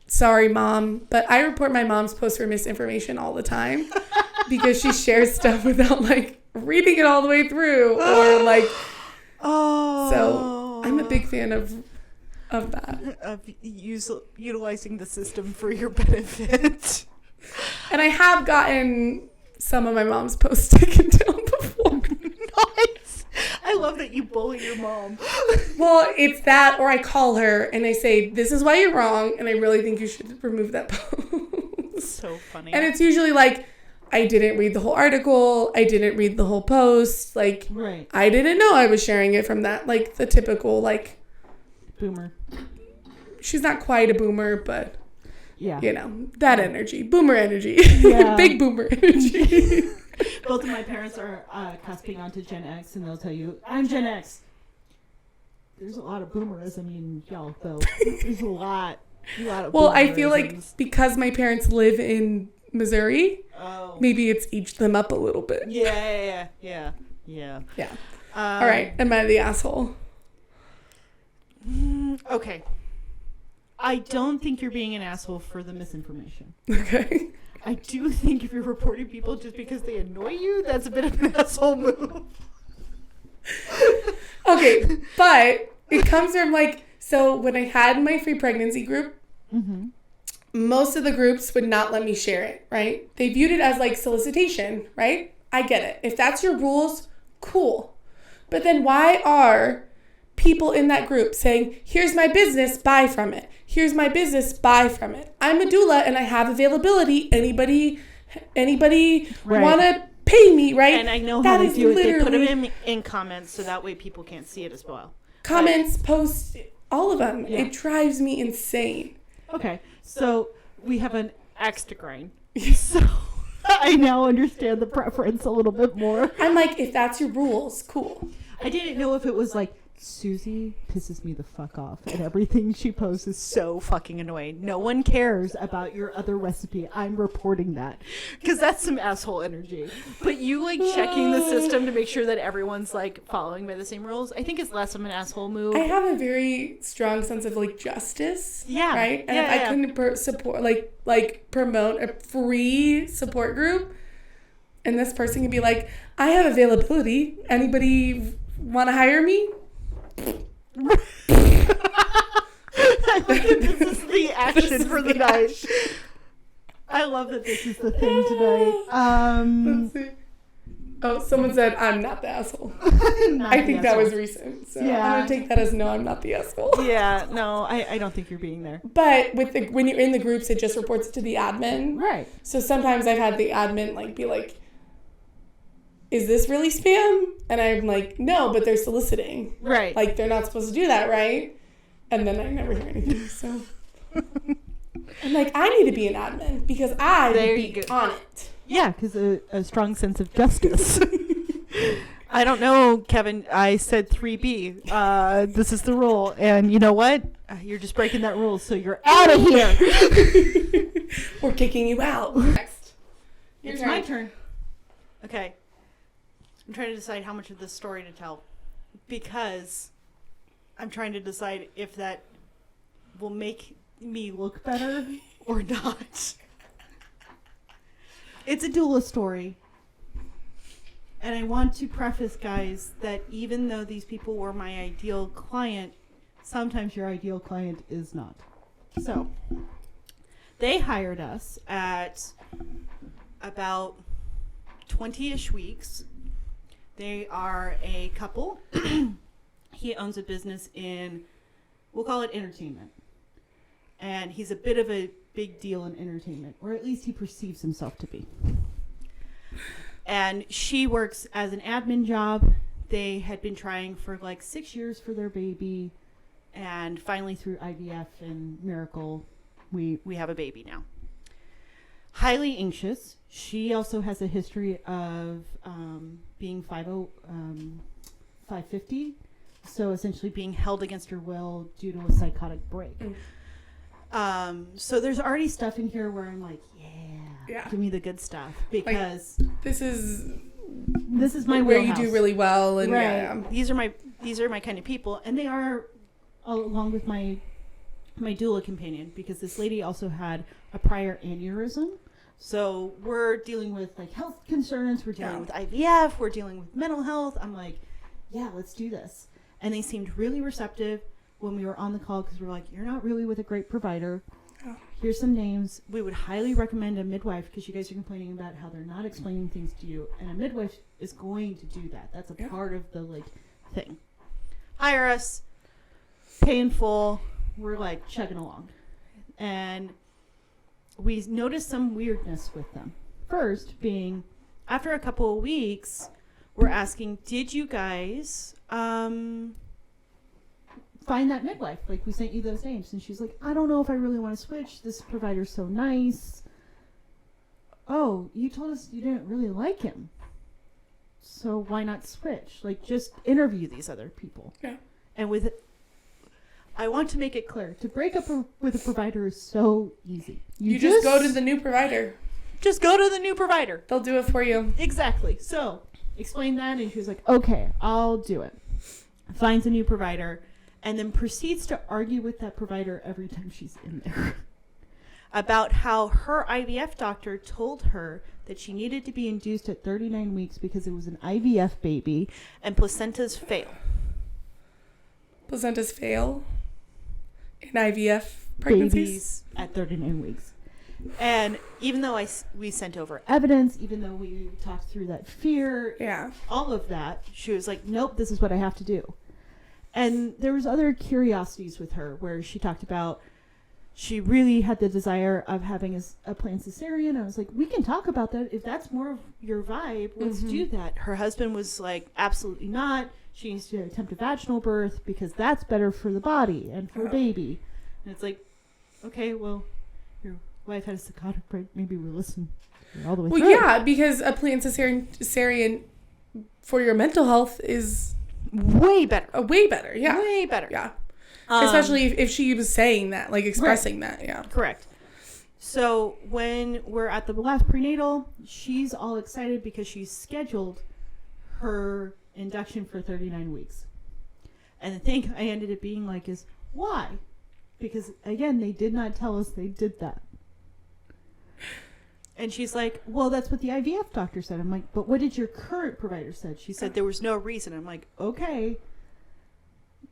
Speaker 1: sorry, mom, but I report my mom's posts for misinformation all the time because she shares stuff without like reading it all the way through or like. Oh. So I'm a big fan of that.
Speaker 3: Of utilizing the system for your benefit.
Speaker 1: And I have gotten some of my mom's posts taken down before.
Speaker 3: Nice. I love that you bully your mom.
Speaker 1: Well, it's that, or I call her and I say, this is why you're wrong, and I really think you should remove that post.
Speaker 3: So funny.
Speaker 1: And it's usually like, I didn't read the whole article, I didn't read the whole post, like,
Speaker 3: right.
Speaker 1: I didn't know I was sharing it from that, like, the typical, like...
Speaker 3: Boomer.
Speaker 1: She's not quite a boomer, but...
Speaker 3: Yeah.
Speaker 1: You know, that energy. Boomer energy.
Speaker 3: Yeah.
Speaker 1: Big boomer energy.
Speaker 3: Both of my parents are cusping onto Gen X, and they'll tell you, I'm Gen X. There's a lot of boomerism in y'all, though. There's a lot of
Speaker 1: well, I feel like because my parents live in Missouri, maybe it's aged them up a little bit.
Speaker 3: Yeah.
Speaker 1: All right, am I the asshole?
Speaker 3: Okay. I don't think you're being an asshole for the misinformation.
Speaker 1: Okay.
Speaker 3: I do think if you're reporting people just because they annoy you, that's a bit of an asshole move.
Speaker 1: Okay, but it comes from like, so when I had my free pregnancy group, most of the groups would not let me share it, right? They viewed it as like solicitation, right? I get it. If that's your rules, cool. But then why are people in that group saying, here's my business, buy from it. Here's my business, buy from it. I'm a doula and I have availability. Anybody
Speaker 3: right.
Speaker 1: want to pay me, right?
Speaker 3: And I know how to do it. They put them in comments so that way people can't see it as well.
Speaker 1: Comments, posts, all of them. Yeah. It drives me insane.
Speaker 3: Okay, so we have an axe to grind. So I now understand the preference a little bit more.
Speaker 1: I'm like, if that's your rules, cool.
Speaker 3: I didn't know if it was like, Susie pisses me the fuck off and everything she posts is so fucking annoying. No one cares about your other recipe. I'm reporting that because that's some asshole energy. But you like checking the system to make sure that everyone's like following by the same rules, I think it's less of an asshole move.
Speaker 1: I have a very strong sense of like justice.
Speaker 3: Yeah.
Speaker 1: Right? And if I couldn't support like promote a free support group and this person can be like, I have availability. Anybody want to hire me?
Speaker 3: I think this is the action for the night. I love that this is the thing today.
Speaker 1: Let's see. Oh, someone said I'm not the asshole. I think that was recent. So
Speaker 3: Yeah.
Speaker 1: I'm going to take that as no, I'm not the asshole.
Speaker 3: Yeah, no, I don't think you're being there.
Speaker 1: But when you're in the groups, it just reports to the admin.
Speaker 3: Right.
Speaker 1: So sometimes I've had the admin like be like, is this really spam? And I'm like, no, but they're soliciting.
Speaker 3: Right.
Speaker 1: Like, they're not supposed to do that, right? And then I never hear anything, so. I'm like, I need to be an admin because I would be on it.
Speaker 3: Yeah, because a strong sense of justice. I don't know, Kevin. I said 3B. This is the rule. And you know what? You're just breaking that rule, so you're out of here.
Speaker 1: We're kicking you out. Next.
Speaker 3: It's my turn. Okay. I'm trying to decide how much of this story to tell because I'm trying to decide if that will make me look better or not. It's a doula story. And I want to preface, guys, that even though these people were my ideal client, sometimes your ideal client is not. So, they hired us at about 20-ish weeks. They are a couple. He owns a business in, we'll call it entertainment. And he's a bit of a big deal in entertainment, or at least he perceives himself to be. And she works as an admin job. They had been trying for like 6 years for their baby. And finally through IVF and Miracle, we have a baby now. Highly anxious. She also has a history of being 550. So essentially being held against her will due to a psychotic break. So there's already stuff in here where I'm like, yeah. Give me the good stuff because
Speaker 1: like, this is
Speaker 3: my
Speaker 1: where
Speaker 3: wheelhouse.
Speaker 1: You do really well, and
Speaker 3: right.
Speaker 1: Yeah.
Speaker 3: These are my kind of people, and they are along with my doula companion because this lady also had a prior aneurysm. So we're dealing with like health concerns, we're dealing with IVF, we're dealing with mental health. I'm like, yeah, let's do this. And they seemed really receptive when we were on the call because we're like, you're not really with a great provider. Oh. Here's some names. We would highly recommend a midwife because you guys are complaining about how they're not explaining things to you. And a midwife is going to do that. That's a part of the like thing. Hire us, pay in full. We're like chugging along. And we noticed some weirdness with them. First being, after a couple of weeks, we're asking, did you guys find that midwife? Like, we sent you those names. And she's like, I don't know if I really want to switch. This provider's so nice. Oh, you told us you didn't really like him. So why not switch? Like, just interview these other people. Yeah. And I want to make it clear, to break up with a provider is so easy.
Speaker 1: You just go to the new provider.
Speaker 3: Just go to the new provider.
Speaker 1: They'll do it for you.
Speaker 3: Exactly. So, explain that, and she was like, okay, I'll do it. Finds a new provider, and then proceeds to argue with that provider every time she's in there about how her IVF doctor told her that she needed to be induced at 39 weeks because it was an IVF baby and placentas fail.
Speaker 1: Placentas fail in IVF pregnancies?
Speaker 3: Babies at 39 weeks. And even though we sent over evidence, even though we talked through that fear, all of that, she was like, nope, this is what I have to do. And there was other curiosities with her where she talked about she really had the desire of having a planned cesarean. I was like, we can talk about that. If that's more of your vibe, let's do that. Her husband was like, absolutely not. She needs to attempt a vaginal birth because that's better for the body and for baby. And it's like, okay, well, your wife had a psychotic break. Maybe we'll listen all the way through.
Speaker 1: Well, yeah, because a planned cesarean for your mental health is
Speaker 3: way better.
Speaker 1: Way better, yeah.
Speaker 3: Way better.
Speaker 1: Yeah. Especially if she was saying that, like expressing that, yeah.
Speaker 3: Correct. So when we're at the last prenatal, she's all excited because she's scheduled her induction for 39 weeks. And the thing I ended up being like is, why? Because, again, they did not tell us they did that. And she's like, well, that's what the IVF doctor said. I'm like, but what did your current provider said? She said there was no reason. I'm like, okay.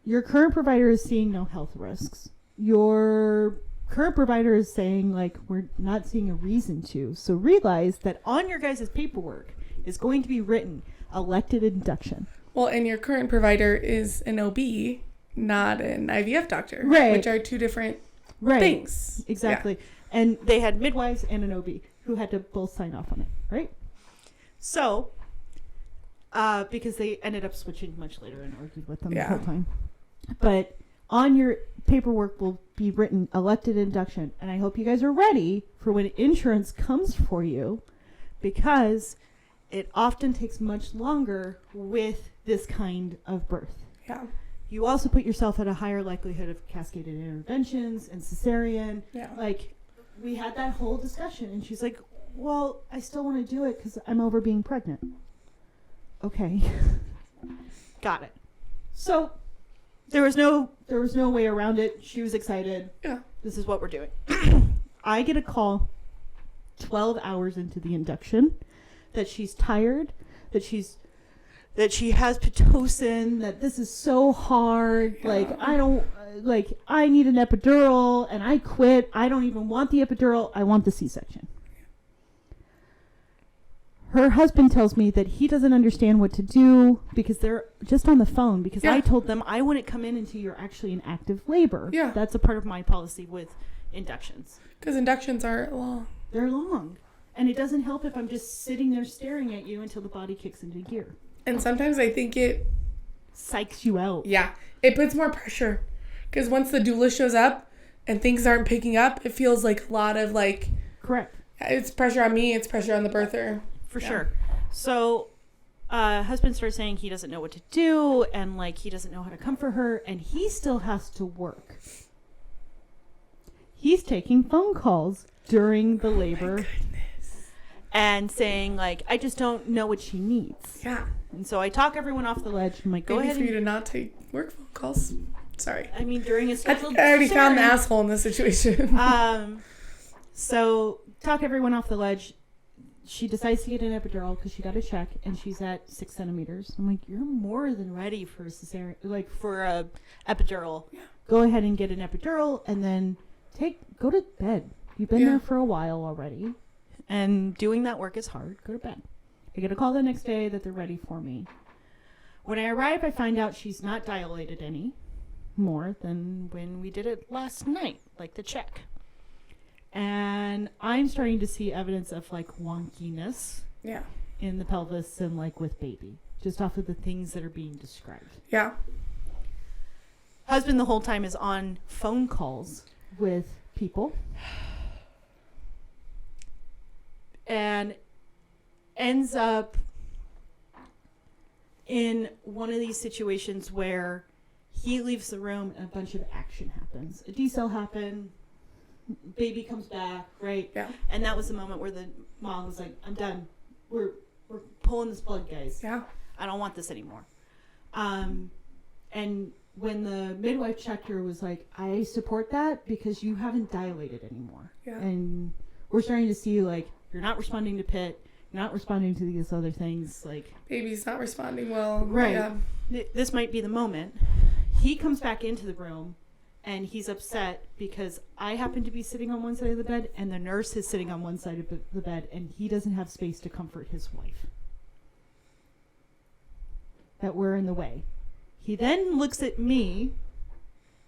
Speaker 3: Your current provider is seeing no health risks. Your current provider is saying, like, we're not seeing a reason to. So realize that on your guys' paperwork, is going to be written elected induction.
Speaker 1: Well, and your current provider is an OB, not an IVF doctor,
Speaker 3: right?
Speaker 1: Which are two different things.
Speaker 3: Exactly. Yeah. And they had midwives and an OB who had to both sign off on it, right? So, because they ended up switching much later and argued with them the whole time. But on your paperwork will be written elected induction. And I hope you guys are ready for when insurance comes for you, because it often takes much longer with this kind of birth.
Speaker 1: Yeah.
Speaker 3: You also put yourself at a higher likelihood of cascaded interventions and cesarean.
Speaker 1: Yeah.
Speaker 3: Like, we had that whole discussion, and she's like, well, I still want to do it because I'm over being pregnant. Okay. Got it. So there was no way around it. She was excited. Yeah. This is what we're doing. I get a call 12 hours into the induction that she's tired, that she has Pitocin, that this is so hard. Yeah. I need an epidural and I quit. I don't even want the epidural. I want the C-section. Her husband tells me that he doesn't understand what to do because they're just on the phone, because I told them I wouldn't come in until you're actually in active labor. Yeah. That's a part of my policy with inductions.
Speaker 1: Because inductions are long.
Speaker 3: They're long. And it doesn't help if I'm just sitting there staring at you until the body kicks into gear.
Speaker 1: And sometimes I think it
Speaker 3: psychs you out.
Speaker 1: Yeah. It puts more pressure. Because once the doula shows up and things aren't picking up, it feels like a lot of like...
Speaker 3: Correct.
Speaker 1: It's pressure on me. It's pressure on the birther.
Speaker 3: For sure. So, husband starts saying he doesn't know what to do, and like he doesn't know how to comfort her, and he still has to work. He's taking phone calls during the labor.
Speaker 1: My goodness.
Speaker 3: And saying like, I just don't know what she needs.
Speaker 1: Yeah.
Speaker 3: And so I talk everyone off the ledge. I'm like, go ahead.
Speaker 1: For you to not take work phone calls. Sorry.
Speaker 3: I mean, during a scheduled...
Speaker 1: I already found the asshole in this situation.
Speaker 3: So talk everyone off the ledge. She decides to get an epidural because she got a check, and she's at 6 centimeters. I'm like, you're more than ready for a cesarean, like for a epidural. Yeah. Go ahead and get an epidural, and then go to bed. You've been there for a while already, and doing that work is hard. Go to bed. I get a call the next day that they're ready for me. When I arrive, I find out she's not dilated any more than when we did it last night, like the check. And I'm starting to see evidence of like wonkiness in the pelvis and like with baby, just off of the things that are being described.
Speaker 1: Yeah.
Speaker 3: Husband the whole time is on phone calls with people and ends up in one of these situations where he leaves the room and a bunch of action happens. A decel happened. Baby comes back, right? Yeah. And that was the moment where the mom was like, I'm done. We're pulling this plug, guys.
Speaker 1: Yeah.
Speaker 3: I don't want this anymore. And when the midwife checked her, was like, I support that because you haven't dilated anymore. Yeah. And we're starting to see like, you're not responding to PIT, you're not responding to these other things. Like,
Speaker 1: baby's not responding well.
Speaker 3: Right. Yeah. This might be the moment. He comes back into the room. And he's upset because I happen to be sitting on one side of the bed and the nurse is sitting on one side of the bed, and he doesn't have space to comfort his wife. That we're in the way. He then looks at me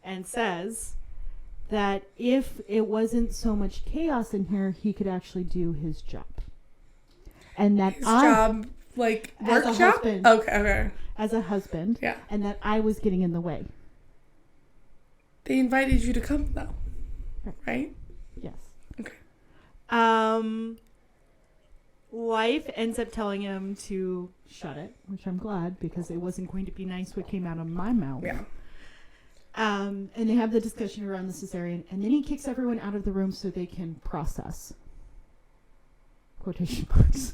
Speaker 3: and says that if it wasn't so much chaos in here, he could actually do his job. And that
Speaker 1: his job, like work
Speaker 3: as a
Speaker 1: job?
Speaker 3: Husband,
Speaker 1: okay.
Speaker 3: As a husband.
Speaker 1: Yeah. And
Speaker 3: that I was getting in the way.
Speaker 1: They invited you to come, though, right?
Speaker 3: Yes.
Speaker 1: Okay.
Speaker 3: Wife ends up telling him to shut it, which I'm glad, because it wasn't going to be nice what came out of my mouth.
Speaker 1: Yeah.
Speaker 3: And they have the discussion around the cesarean, and then he kicks everyone out of the room so they can process. Quotation marks.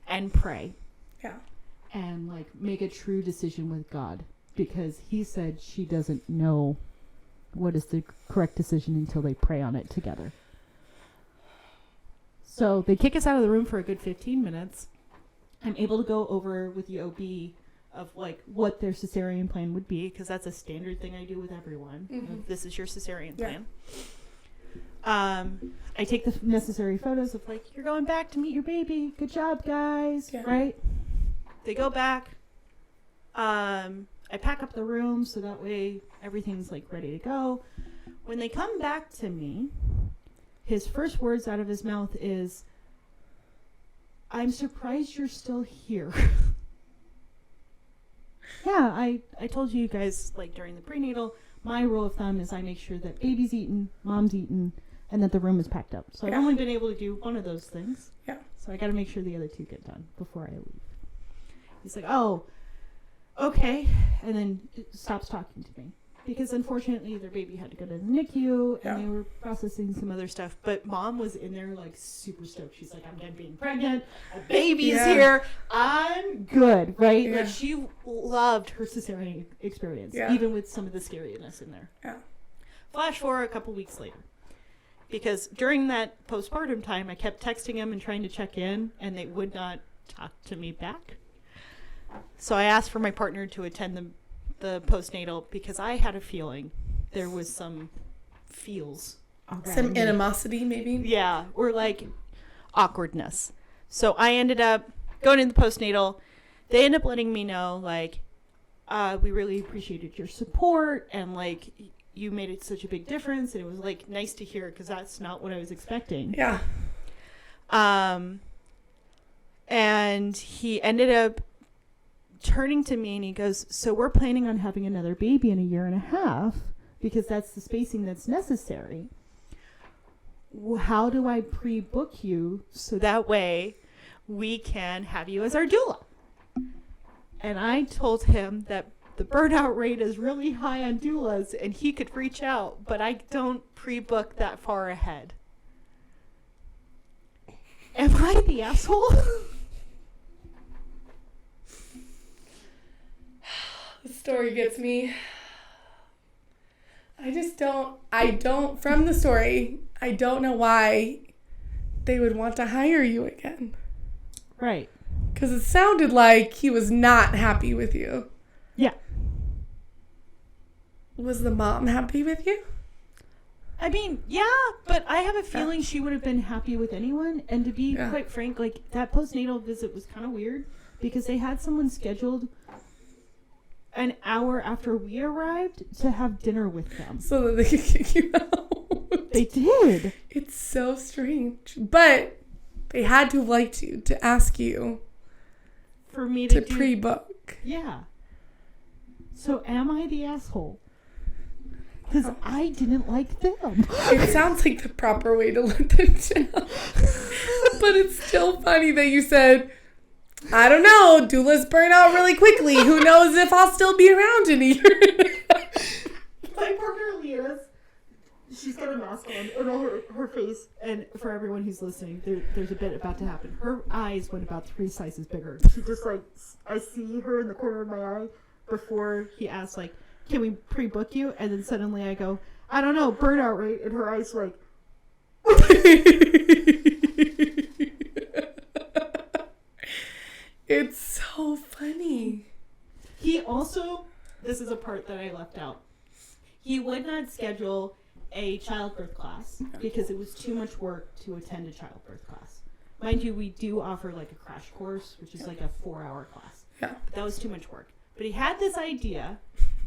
Speaker 3: And pray.
Speaker 1: Yeah.
Speaker 3: And, like, make a true decision with God, because he said she doesn't know what is the correct decision until they pray on it together. So they kick us out of the room for a good 15 minutes. I'm able to go over with the OB of like what their cesarean plan would be, because that's a standard thing I do with everyone.
Speaker 1: Mm-hmm.
Speaker 3: This is your cesarean plan. I take the necessary photos of like, you're going back to meet your baby. Good job, guys. Yeah. Right? They go back. I pack up the room so that way everything's like ready to go. When they come back to me, his first words out of his mouth is, I'm surprised you're still here. Yeah, I told you guys, like, during the prenatal, my rule of thumb is I make sure that baby's eaten, mom's eaten, and that the room is packed up. So I've only been able to do one of those things. Yeah. So I got to make sure the other two get done before I leave. He's like, oh, okay. And then stops talking to me. Because unfortunately their baby had to go to the NICU and they were processing some other stuff. But mom was in there like super stoked. She's like, I'm done being pregnant. A baby's here. I'm good, right? Yeah. Like she loved her cesarean experience, even with some of the scariness in there. Yeah. Flash forward a couple weeks later. Because during that postpartum time, I kept texting them and trying to check in, and they would not talk to me back. So I asked for my partner to attend the postnatal because I had a feeling there was some feels.
Speaker 1: Some animosity, maybe?
Speaker 3: Yeah, or like awkwardness. So I ended up going in the postnatal. They ended up letting me know, like, we really appreciated your support, and like, you made it such a big difference, and it was like nice to hear because that's not what I was expecting. Yeah. And he ended up turning to me and he goes, so we're planning on having another baby in 1.5 years because that's the spacing that's necessary. How do I pre-book you so that way we can have you as our doula? And I told him that the burnout rate is really high on doulas and he could reach out, but I don't pre-book that far ahead. Am I the asshole?
Speaker 1: The story gets me. From the story, I don't know why they would want to hire you again.
Speaker 3: Right.
Speaker 1: Because it sounded like he was not happy with you.
Speaker 3: Yeah.
Speaker 1: Was the mom happy with you?
Speaker 3: I mean, yeah, but I have a feeling she would have been happy with anyone. And to be quite frank, like, that postnatal visit was kind of weird because they had someone scheduled an hour after we arrived to have dinner with them.
Speaker 1: So that they could kick you out.
Speaker 3: They did.
Speaker 1: It's so strange. But they had to have liked you to ask you
Speaker 3: for me to
Speaker 1: pre-book.
Speaker 3: Yeah. So am I the asshole? Because I didn't like them.
Speaker 1: It sounds like the proper way to let them down. But it's still funny that you said, I don't know, doulas burn out really quickly. Who knows if I'll still be around in a year?
Speaker 3: My partner Leah's, she's got a mask on over her face, and for everyone who's listening, there's a bit about to happen. Her eyes went about 3 sizes bigger. She just like, I see her in the corner of my eye before he asked, like, can we pre-book you? And then suddenly I go, I don't know, burnout rate, and her eyes like,
Speaker 1: it's so funny.
Speaker 3: He also, this is a part that I left out. He would not schedule a childbirth class because it was too much work to attend a childbirth class. Mind you, we do offer like a crash course, which is like a 4-hour class. Yeah. But that was too much work. But he had this idea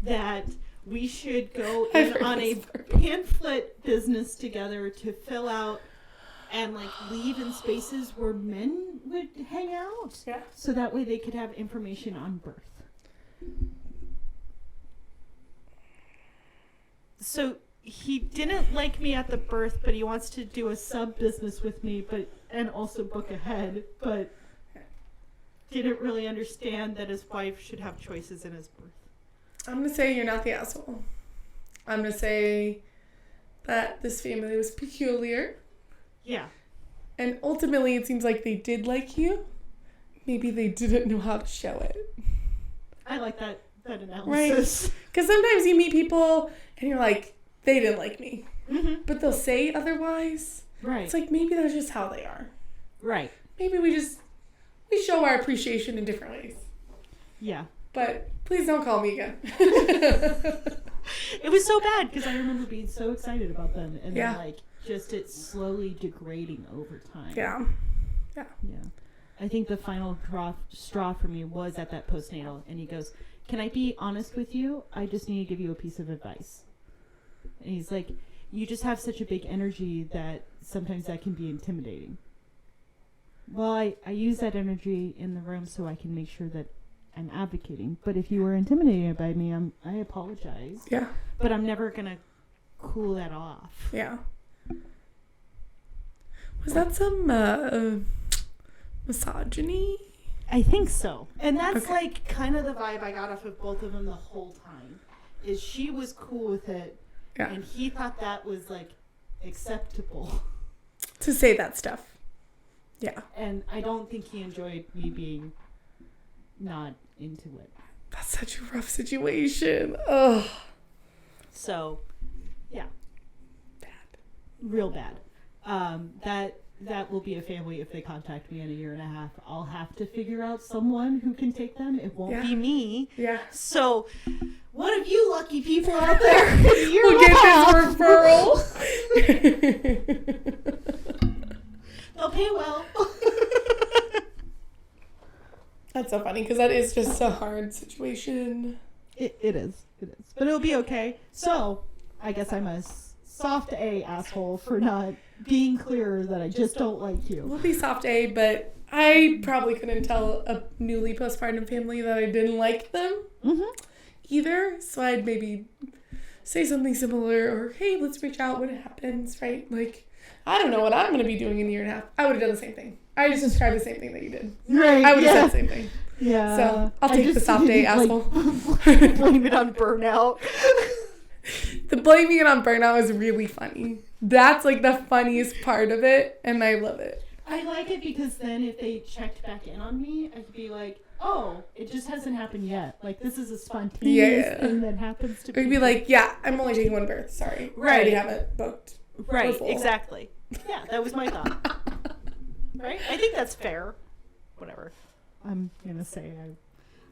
Speaker 3: that we should go in on a pamphlet business together to fill out and like leave in spaces where men would hang out. Yeah. So that way they could have information on birth. So he didn't like me at the birth, but he wants to do a sub business with me, and also book ahead, but didn't really understand that his wife should have choices in his birth.
Speaker 1: I'm going to say you're not the asshole. I'm going to say that this family was peculiar. Yeah. And ultimately, it seems like they did like you. Maybe they didn't know how to show it.
Speaker 3: I like that analysis.
Speaker 1: Right. Because sometimes you meet people and you're like, they didn't like me. Mm-hmm. But they'll say otherwise. Right. It's like, maybe that's just how they are. Right. Maybe we show our appreciation in different ways. Yeah. But please don't call me again.
Speaker 3: It was so bad because I remember being so excited about them and then like just it's slowly degrading over time.
Speaker 1: Yeah.
Speaker 3: I think the final straw for me was at that postnatal, and he goes, "Can I be honest with you? I just need to give you a piece of advice." And he's like, "You just have such a big energy that sometimes that can be intimidating." Well, I use that energy in the room so I can make sure that I'm advocating. But if you were intimidated by me, I apologize.
Speaker 1: Yeah.
Speaker 3: But I'm never gonna cool that off.
Speaker 1: Yeah. Was that some misogyny?
Speaker 3: I think so.
Speaker 2: And that's like kind of the vibe I got off of both of them the whole time. Is she was cool with it, and he thought that was like acceptable
Speaker 1: to say that stuff. Yeah.
Speaker 3: And I don't think he enjoyed me being not into it.
Speaker 1: That's such a rough situation. Ugh.
Speaker 3: So, yeah.
Speaker 1: Bad.
Speaker 3: Real bad. That will be a family if they contact me in a year and a half. I'll have to figure out someone who can take them. It won't be me.
Speaker 1: Yeah.
Speaker 3: So, one of you lucky people out there
Speaker 1: will get this referral.
Speaker 2: They'll pay well.
Speaker 1: That's so funny because that is just a hard situation.
Speaker 3: It is. But it'll be okay. So, I guess I'm a soft A asshole for not being clear that I just don't like you.
Speaker 1: We'll be soft A, but I probably couldn't tell a newly postpartum family that I didn't like them either. So I'd maybe say something similar, or hey, let's reach out when it happens, right? Like, I don't know what I'm going to be doing in a year and a half. I would have done the same thing. I just described the same thing that you did.
Speaker 3: Right.
Speaker 1: I would have said the same thing.
Speaker 3: Yeah.
Speaker 1: So I'll take the soft A, asshole.
Speaker 3: Blame it on burnout.
Speaker 1: The blaming it on burnout is really funny. That's like the funniest part of it, and I love it.
Speaker 3: I like it because then if they checked back in on me, I could be like, oh, it just hasn't happened yet. Like, this is a spontaneous thing that happens to me.
Speaker 1: We'd be like, yeah, I'm only taking one birth. Sorry.
Speaker 3: Right.
Speaker 1: I already have it booked.
Speaker 3: Right, exactly. Yeah, that was my thought. Right? I think that's fair. Whatever. I'm going to say I'm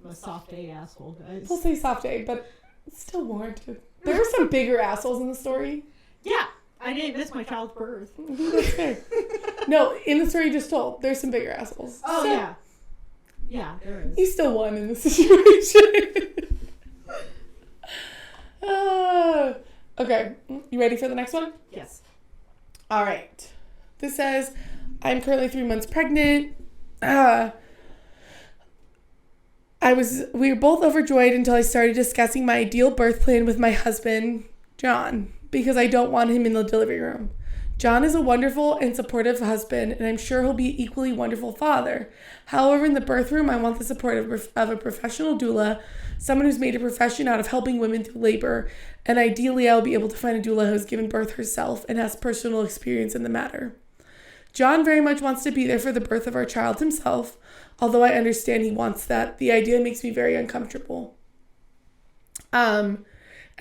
Speaker 3: a soft A asshole, guys.
Speaker 1: We'll say soft A, but it's still warranted. There are some bigger assholes in the story.
Speaker 3: Yeah. I didn't miss my child's birth.
Speaker 1: That's fair. No, in the story you just told, there's some bigger assholes.
Speaker 3: Oh, so, yeah. Yeah, there is.
Speaker 1: You still won in this situation. Okay. You ready for the next one?
Speaker 3: Yes.
Speaker 1: All right. This says, I'm currently 3 months pregnant. We were both overjoyed until I started discussing my ideal birth plan with my husband, John, because I don't want him in the delivery room. John is a wonderful and supportive husband, and I'm sure he'll be an equally wonderful father. However, in the birth room, I want the support of a professional doula, someone who's made a profession out of helping women through labor, and ideally I'll be able to find a doula who has given birth herself and has personal experience in the matter. John very much wants to be there for the birth of our child himself, although I understand he wants that. The idea makes me very uncomfortable. And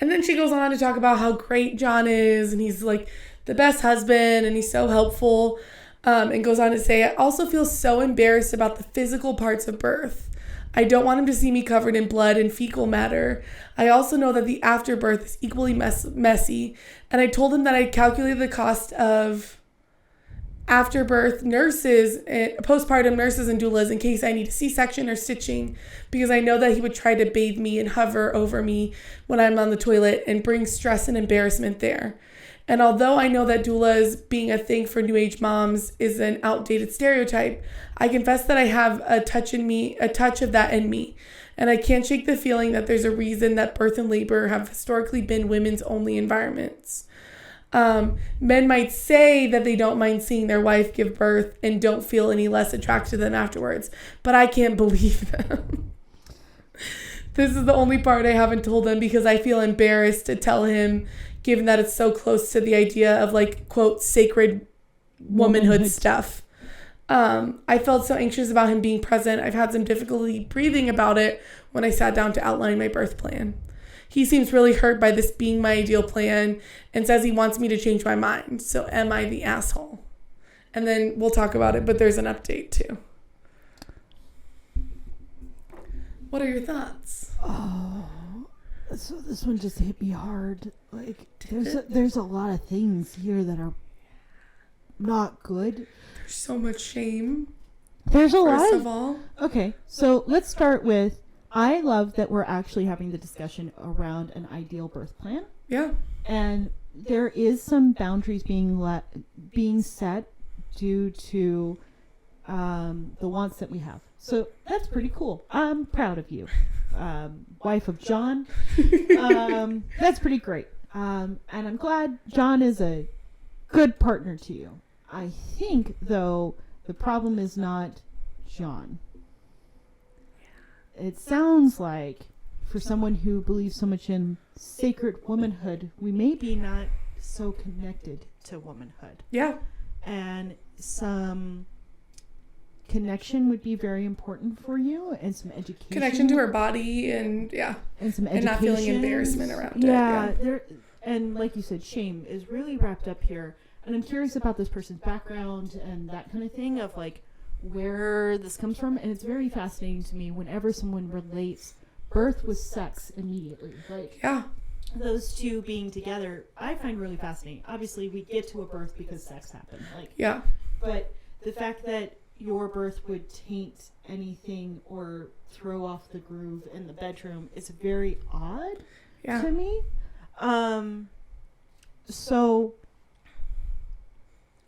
Speaker 1: then she goes on to talk about how great John is, and he's like the best husband, and he's so helpful, and goes on to say, I also feel so embarrassed about the physical parts of birth. I don't want him to see me covered in blood and fecal matter. I also know that the afterbirth is equally messy, and I told him that I calculated the cost of afterbirth nurses, postpartum nurses and doulas in case I need a C-section or stitching, because I know that he would try to bathe me and hover over me when I'm on the toilet and bring stress and embarrassment there. And although I know that doulas being a thing for new age moms is an outdated stereotype, I confess that I have a touch of that in me. And I can't shake the feeling that there's a reason that birth and labor have historically been women's only environments. Men might say that they don't mind seeing their wife give birth and don't feel any less attracted to them afterwards, but I can't believe them. This is the only part I haven't told them because I feel embarrassed to tell him, given that it's so close to the idea of like, quote, sacred womanhood stuff. I felt so anxious about him being present. I've had some difficulty breathing about it when I sat down to outline my birth plan. He seems really hurt by this being my ideal plan and says he wants me to change my mind. So am I the asshole? And then we'll talk about it, but there's an update too. What are your thoughts?
Speaker 3: Oh, so this one just hit me hard. Like there's a lot of things here that are not good.
Speaker 1: There's so much shame.
Speaker 3: There's a lot.
Speaker 1: First of all.
Speaker 3: Okay, so let's start with, I love that we're actually having the discussion around an ideal birth plan.
Speaker 1: Yeah.
Speaker 3: And there is some boundaries being set due to the wants that we have. So that's pretty cool. I'm proud of you. Wife of John. That's pretty great. And I'm glad John is a good partner to you. I think, though, the problem is not John. It sounds like, for someone who believes so much in sacred womanhood, we may be not so connected to womanhood.
Speaker 1: Yeah.
Speaker 3: And some connection would be very important for you, and some education.
Speaker 1: Connection to her body, and yeah.
Speaker 3: And some education.
Speaker 1: And not feeling embarrassment around it.
Speaker 3: Yeah. And like you said, shame is really wrapped up here. And I'm curious about this person's background and that kind of thing, of like where this comes from. And it's very fascinating to me whenever someone relates birth with sex immediately. Like,
Speaker 1: yeah.
Speaker 3: Those two being together, I find really fascinating. Obviously, we get to a birth because sex happened. Like,
Speaker 1: yeah.
Speaker 3: But the fact that your birth would taint anything or throw off the groove in the bedroom is very odd to me. So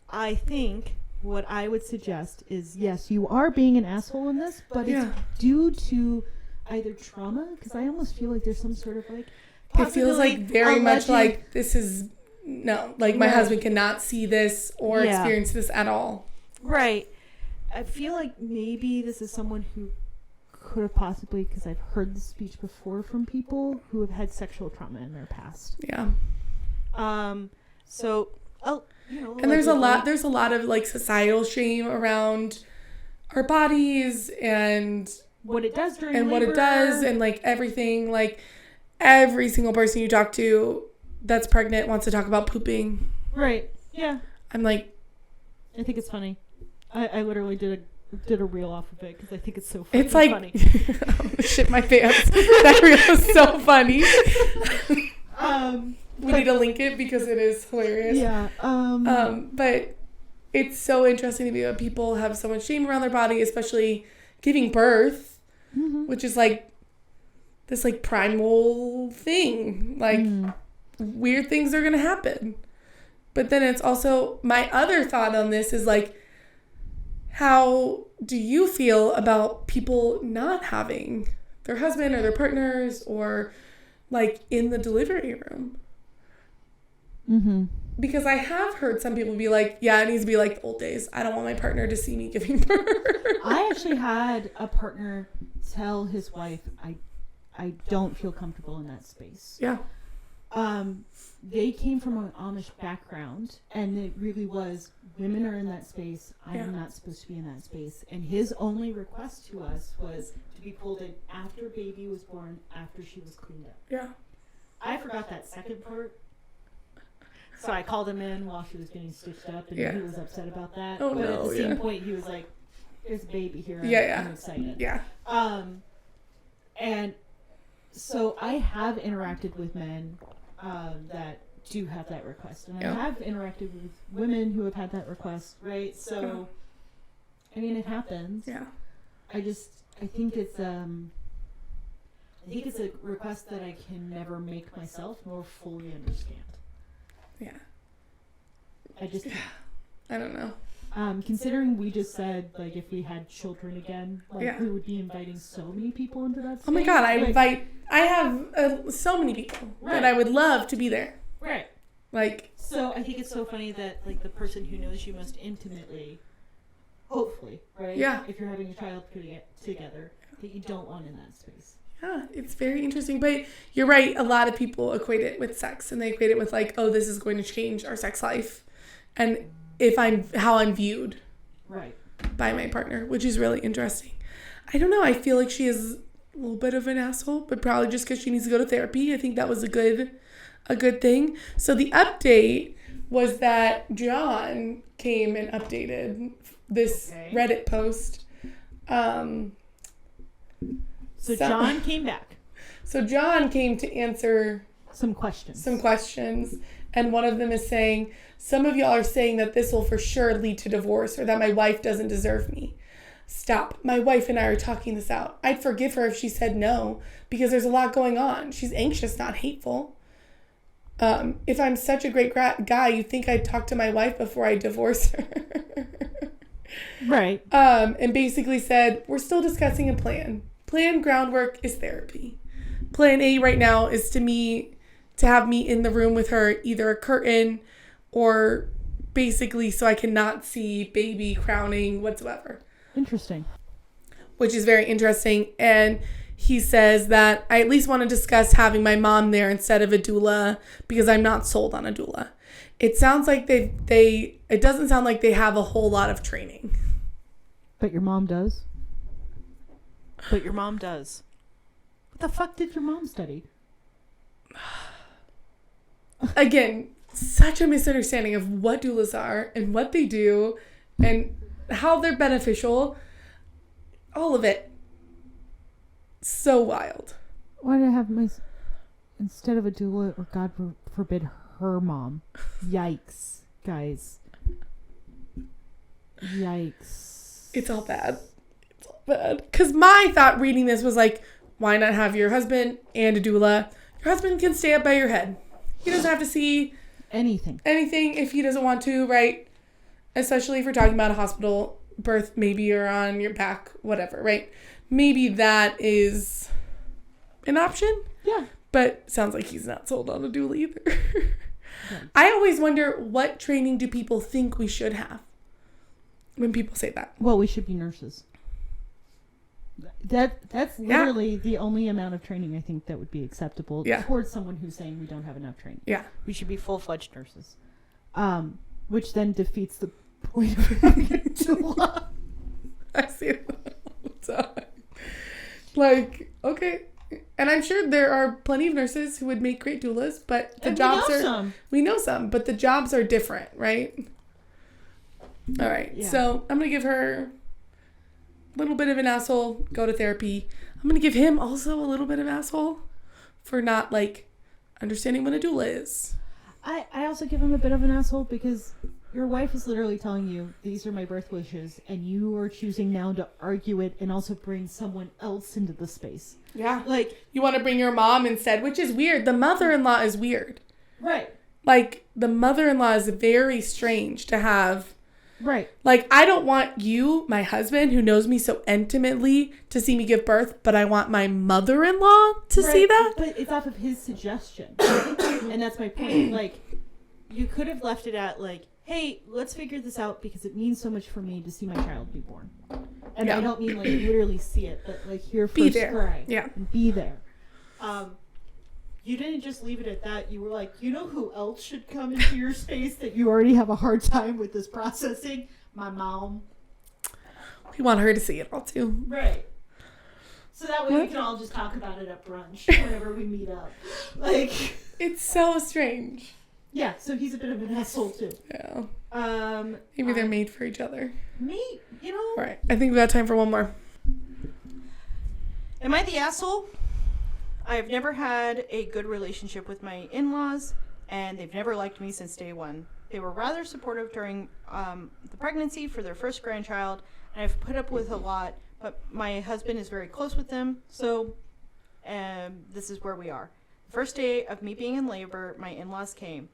Speaker 3: I think what I would suggest is, yes, you are being an asshole in this, but it's due to either trauma, because I almost feel like there's some sort of like,
Speaker 1: it feels like very much like this is my husband cannot see this or experience this at all.
Speaker 3: Right. I feel like maybe this is someone who could have possibly, because I've heard this speech before from people who have had sexual trauma in their past.
Speaker 1: Yeah.
Speaker 3: So,
Speaker 1: and there's a lot of like societal shame around our bodies and
Speaker 3: what it does during
Speaker 1: and
Speaker 3: labor.
Speaker 1: what it does and like everything. Like every single person you talk to that's pregnant wants to talk about pooping.
Speaker 3: Right. Yeah.
Speaker 1: I'm like,
Speaker 3: I think it's funny. I literally did a reel off of it because I think it's so funny.
Speaker 1: It's like funny. Shit my pants. That reel is so funny. We need to link it because it is hilarious.
Speaker 3: Yeah.
Speaker 1: But it's so interesting to me that people have so much shame around their body, especially giving birth, which is like this like primal thing. Like weird things are gonna happen. But then it's also, my other thought on this is like, how do you feel about people not having their husband or their partners or like in the delivery room? Because I have heard some people be like, yeah, it needs to be like the old days. I don't want my partner to see me giving birth.
Speaker 3: I actually had a partner tell his wife, I don't feel comfortable in that space.
Speaker 1: Yeah.
Speaker 3: They came from an Amish background, and it really was, women are in that space. I am not supposed to be in that space. And his only request to us was to be pulled in after baby was born, after she was cleaned up.
Speaker 1: Yeah.
Speaker 3: I forgot that second part. So I called him in while she was getting stitched up, and he was upset about that.
Speaker 1: Oh,
Speaker 3: but
Speaker 1: no,
Speaker 3: at the same point, he was like, there's a baby here. I'm excited.
Speaker 1: Yeah.
Speaker 3: And so I have interacted with men that do have that request. And I have interacted with women who have had that request, right? So, I mean, it happens.
Speaker 1: Yeah.
Speaker 3: I think it's a request that I can never make myself nor fully understand.
Speaker 1: Yeah.
Speaker 3: I
Speaker 1: don't know.
Speaker 3: Considering we just said, like, if we had children again, like, we would be inviting so many people into that space.
Speaker 1: Oh my God, I have so many people that I would love to be there.
Speaker 3: Right.
Speaker 1: Like.
Speaker 3: So I think it's so funny that, like, the person who knows you most intimately, hopefully, right?
Speaker 1: Yeah.
Speaker 3: If you're having a child together, that you don't want in that space.
Speaker 1: Yeah, it's very interesting. But you're right, a lot of people equate it with sex, and they equate it with like, oh, this is going to change our sex life. And how I'm viewed by my partner, which is really interesting. I don't know. I feel like she is a little bit of an asshole, but probably just because she needs to go to therapy. I think that was a good thing. So the update was that John came and updated this Reddit post.
Speaker 3: So John came back.
Speaker 1: So John came to answer
Speaker 3: some questions.
Speaker 1: And one of them is saying, some of y'all are saying that this will for sure lead to divorce or that my wife doesn't deserve me. Stop. My wife and I are talking this out. I'd forgive her if she said no because there's a lot going on. She's anxious, not hateful. If I'm such a great guy, you think I'd talk to my wife before I divorce her.
Speaker 3: Right.
Speaker 1: And basically said, we're still discussing a plan. Plan groundwork is therapy. Plan A right now is to have me in the room with her, either a curtain or basically so I cannot see baby crowning whatsoever.
Speaker 3: Interesting.
Speaker 1: Which is very interesting. And he says that I at least want to discuss having my mom there instead of a doula because I'm not sold on a doula. It sounds like it doesn't sound like they have a whole lot of training.
Speaker 3: But your mom does?
Speaker 2: But your mom does.
Speaker 3: What the fuck did your mom study?
Speaker 1: Again, such a misunderstanding of what doulas are and what they do and how they're beneficial. All of it. So wild.
Speaker 3: Why did I have instead of a doula or God forbid her mom? Yikes, guys. Yikes.
Speaker 1: It's all bad. Because my thought reading this was like, why not have your husband and a doula? Your husband can stay up by your head. He doesn't have to see
Speaker 3: anything
Speaker 1: if he doesn't want to, right? Especially if we're talking about a hospital birth, maybe you're on your back, whatever, right? Maybe that is an option.
Speaker 3: Yeah.
Speaker 1: But sounds like he's not sold on a doula either. Yeah. I always wonder, what training do people think we should have when people say that?
Speaker 3: Well, we should be nurses. That's literally the only amount of training I think that would be acceptable towards someone who's saying we don't have enough training.
Speaker 1: Yeah.
Speaker 2: We should be full-fledged nurses.
Speaker 3: Which then defeats the point of having a doula.
Speaker 1: I see it all the time. Like, okay. And I'm sure there are plenty of nurses who would make great doulas, but the jobs we know some, but the jobs are different, right? All right. Yeah. So I'm going to give her a little bit of an asshole, go to therapy. I'm going to give him also a little bit of asshole for not, like, understanding what a doula is.
Speaker 3: I also give him a bit of an asshole because your wife is literally telling you, these are my birth wishes, and you are choosing now to argue it and also bring someone else into the space.
Speaker 1: Yeah. Like, you want to bring your mom instead, which is weird. The mother-in-law is weird.
Speaker 3: Right.
Speaker 1: Like, the mother-in-law is very strange to have.
Speaker 3: Right.
Speaker 1: Like, I don't want you, my husband, who knows me so intimately, to see me give birth, but I want my mother-in-law to see that.
Speaker 3: But it's off of his suggestion. And that's my point. Like,
Speaker 2: you could have left it at, like, hey, let's figure this out because it means so much for me to see my child be born.
Speaker 3: And I don't mean, like, literally see it, but, like, hear first
Speaker 1: be there.
Speaker 3: Cry.
Speaker 1: Yeah.
Speaker 3: Be there.
Speaker 2: You didn't just leave it at that. You were like, you know who else should come
Speaker 3: into your space that you already have a hard time with this processing? My mom.
Speaker 1: We want her to see it all, too.
Speaker 3: Right. So that way we can all just talk about it at brunch whenever we meet up. Like,
Speaker 1: it's so strange.
Speaker 3: Yeah, so he's a bit of an asshole, too.
Speaker 1: Yeah. Maybe they're made for each other.
Speaker 2: Me, you know.
Speaker 1: All right. I think we got time for one more.
Speaker 2: Am I the asshole? I've never had a good relationship with my in-laws, and they've never liked me since day one. They were rather supportive during the pregnancy for their first grandchild, and I've put up with a lot, but my husband is very close with them, so this is where we are. The first day of me being in labor, my in-laws came.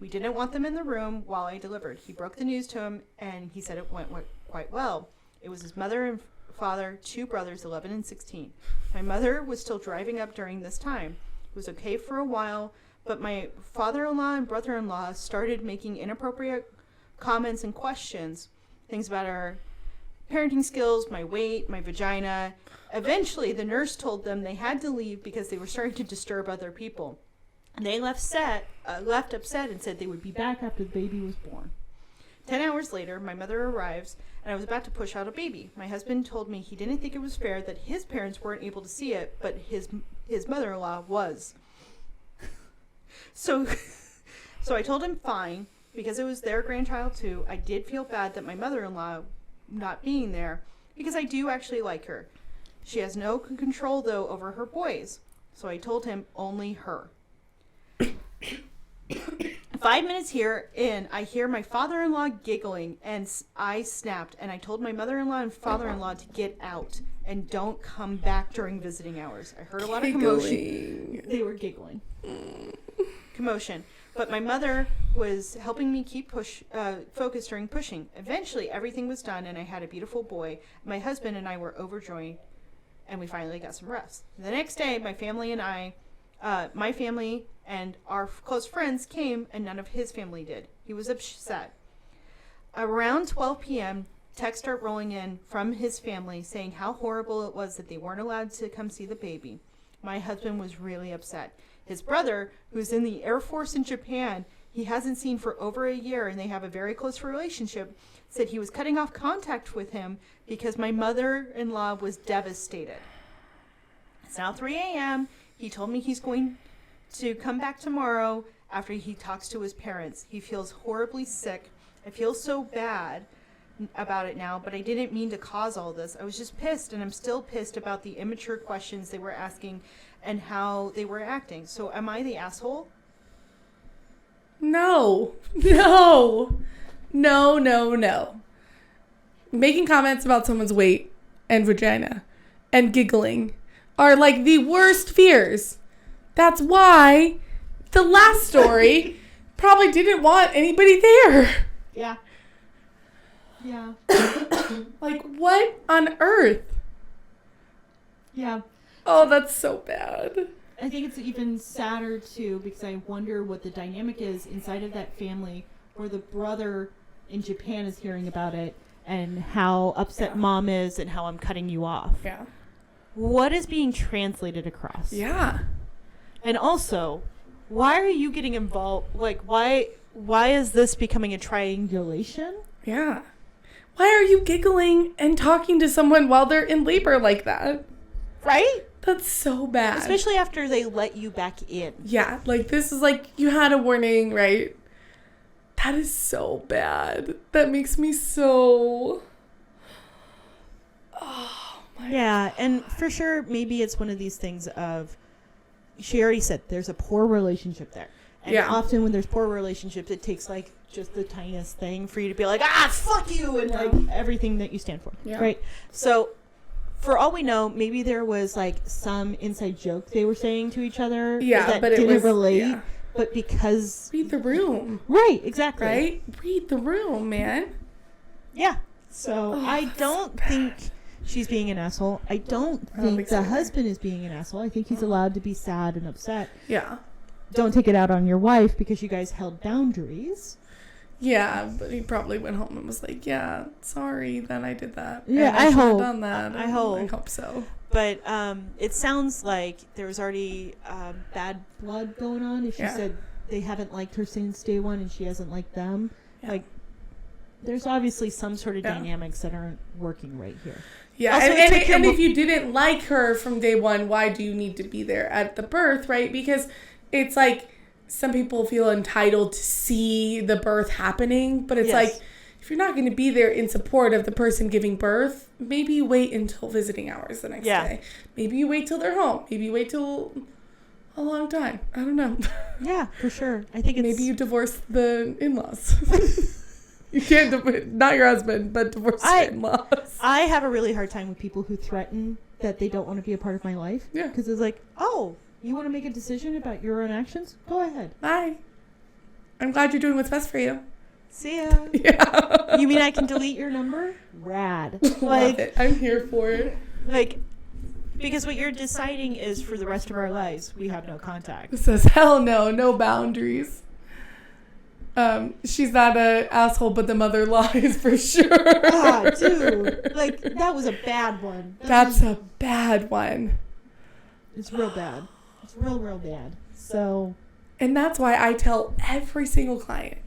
Speaker 2: We didn't want them in the room while I delivered. He broke the news to him, and he said it went quite well. It was his mother and father, 2 brothers, 11 and 16. My mother was still driving up during this time. It was okay for a while, but my father-in-law and brother-in-law started making inappropriate comments and questions, things about our parenting skills, my weight, my vagina. Eventually, the nurse told them they had to leave because they were starting to disturb other people. And they left upset and said they would be back after the baby was born. 10 hours later, my mother arrives, and I was about to push out a baby. My husband told me he didn't think it was fair that his parents weren't able to see it, but his mother-in-law was. So I told him fine, because it was their grandchild too. I did feel bad that my mother-in-law not being there, because I do actually like her. She has no control, though, over her boys. So I told him only her.
Speaker 3: 5 minutes here in, I hear my father-in-law giggling, and I snapped, and I told my mother-in-law and father-in-law to get out and don't come back during visiting hours. I heard a lot of commotion.
Speaker 2: They were giggling.
Speaker 3: Commotion. But my mother was helping me keep focused during pushing. Eventually, everything was done, and I had a beautiful boy. My husband and I were overjoyed, and we finally got some rest. The next day, my family and our close friends came, and none of his family did. He was upset. Around 12 p.m., texts start rolling in from his family saying how horrible it was that they weren't allowed to come see the baby. My husband was really upset. His brother, who's in the Air Force in Japan, he hasn't seen for over a year, and they have a very close relationship, said he was cutting off contact with him because my mother-in-law was devastated. It's now 3 a.m. He told me he's going to come back tomorrow after he talks to his parents. He feels horribly sick. I feel so bad about it now, but I didn't mean to cause all this. I was just pissed, and I'm still pissed about the immature questions they were asking and how they were acting. So am I the asshole?
Speaker 1: No. Making comments about someone's weight and vagina and giggling are like the worst fears. That's why the last story probably didn't want anybody there.
Speaker 2: Yeah.
Speaker 1: Like, what on earth?
Speaker 2: Yeah.
Speaker 1: Oh, that's so bad.
Speaker 2: I think it's even sadder, too, because I wonder what the dynamic is inside of that family where the brother in Japan is hearing about it and how upset mom is and how I'm cutting you off.
Speaker 1: Yeah.
Speaker 3: What is being translated across?
Speaker 1: Yeah.
Speaker 3: And also, why are you getting involved? Like, why is this becoming a triangulation?
Speaker 1: Yeah. Why are you giggling and talking to someone while they're in labor like that?
Speaker 3: Right?
Speaker 1: That's so bad.
Speaker 3: Especially after they let you back in.
Speaker 1: Yeah, like this is like you had a warning, right? That is so bad. That makes me so... Oh my God.
Speaker 3: And for sure, maybe it's one of these things of, she already said there's a poor relationship there. And often when there's poor relationships, it takes like just the tiniest thing for you to be like, fuck you, and like everything that you stand for. Yeah. Right? So for all we know, maybe there was like some inside joke they were saying to each other that
Speaker 1: but
Speaker 3: didn't
Speaker 1: it was,
Speaker 3: relate.
Speaker 1: Yeah.
Speaker 3: But because...
Speaker 1: Read the room.
Speaker 3: Right, exactly.
Speaker 1: Right? Read the room, man.
Speaker 3: Yeah. So I don't think she's being an asshole. I don't think the husband is being an asshole. I think he's allowed to be sad and upset.
Speaker 1: Yeah.
Speaker 3: Don't take it out on your wife because you guys held boundaries.
Speaker 1: Yeah, but he probably went home and was like, yeah, sorry that I did that.
Speaker 3: Yeah,
Speaker 1: I
Speaker 3: hope.
Speaker 1: Done that.
Speaker 3: I hope.
Speaker 1: I hope so.
Speaker 3: But it sounds like there was already bad blood going on. If she said they haven't liked her since day one and she hasn't liked them, like there's obviously some sort of dynamics that aren't working right here.
Speaker 1: Yeah,
Speaker 3: also,
Speaker 1: and if you didn't like her from day one, why do you need to be there at the birth, right? Because it's like some people feel entitled to see the birth happening, but it's like, if you're not going to be there in support of the person giving birth, maybe you wait until visiting hours the next day. Maybe you wait till they're home. Maybe you wait till a long time. I don't know.
Speaker 3: Yeah, for sure. I think
Speaker 1: maybe you divorce the in-laws. You can't, not your husband, but divorce the in-laws.
Speaker 3: I have a really hard time with people who threaten that they don't want to be a part of my life.
Speaker 1: Yeah.
Speaker 3: Because it's like, oh, you want to make a decision about your own actions? Go ahead.
Speaker 1: Bye. I'm glad you're doing what's best for you.
Speaker 3: See ya.
Speaker 1: Yeah.
Speaker 3: You mean I can delete your number? Rad.
Speaker 1: Love it. I'm here for it.
Speaker 3: Like, because what you're deciding is for the rest of our lives, we have no contact.
Speaker 1: It says, hell no, no boundaries. She's not an asshole, but the mother-in-law is for sure.
Speaker 3: Dude. Like, that was a bad one.
Speaker 1: That's a bad one.
Speaker 3: It's real bad. It's real bad. So.
Speaker 1: And that's why I tell every single client,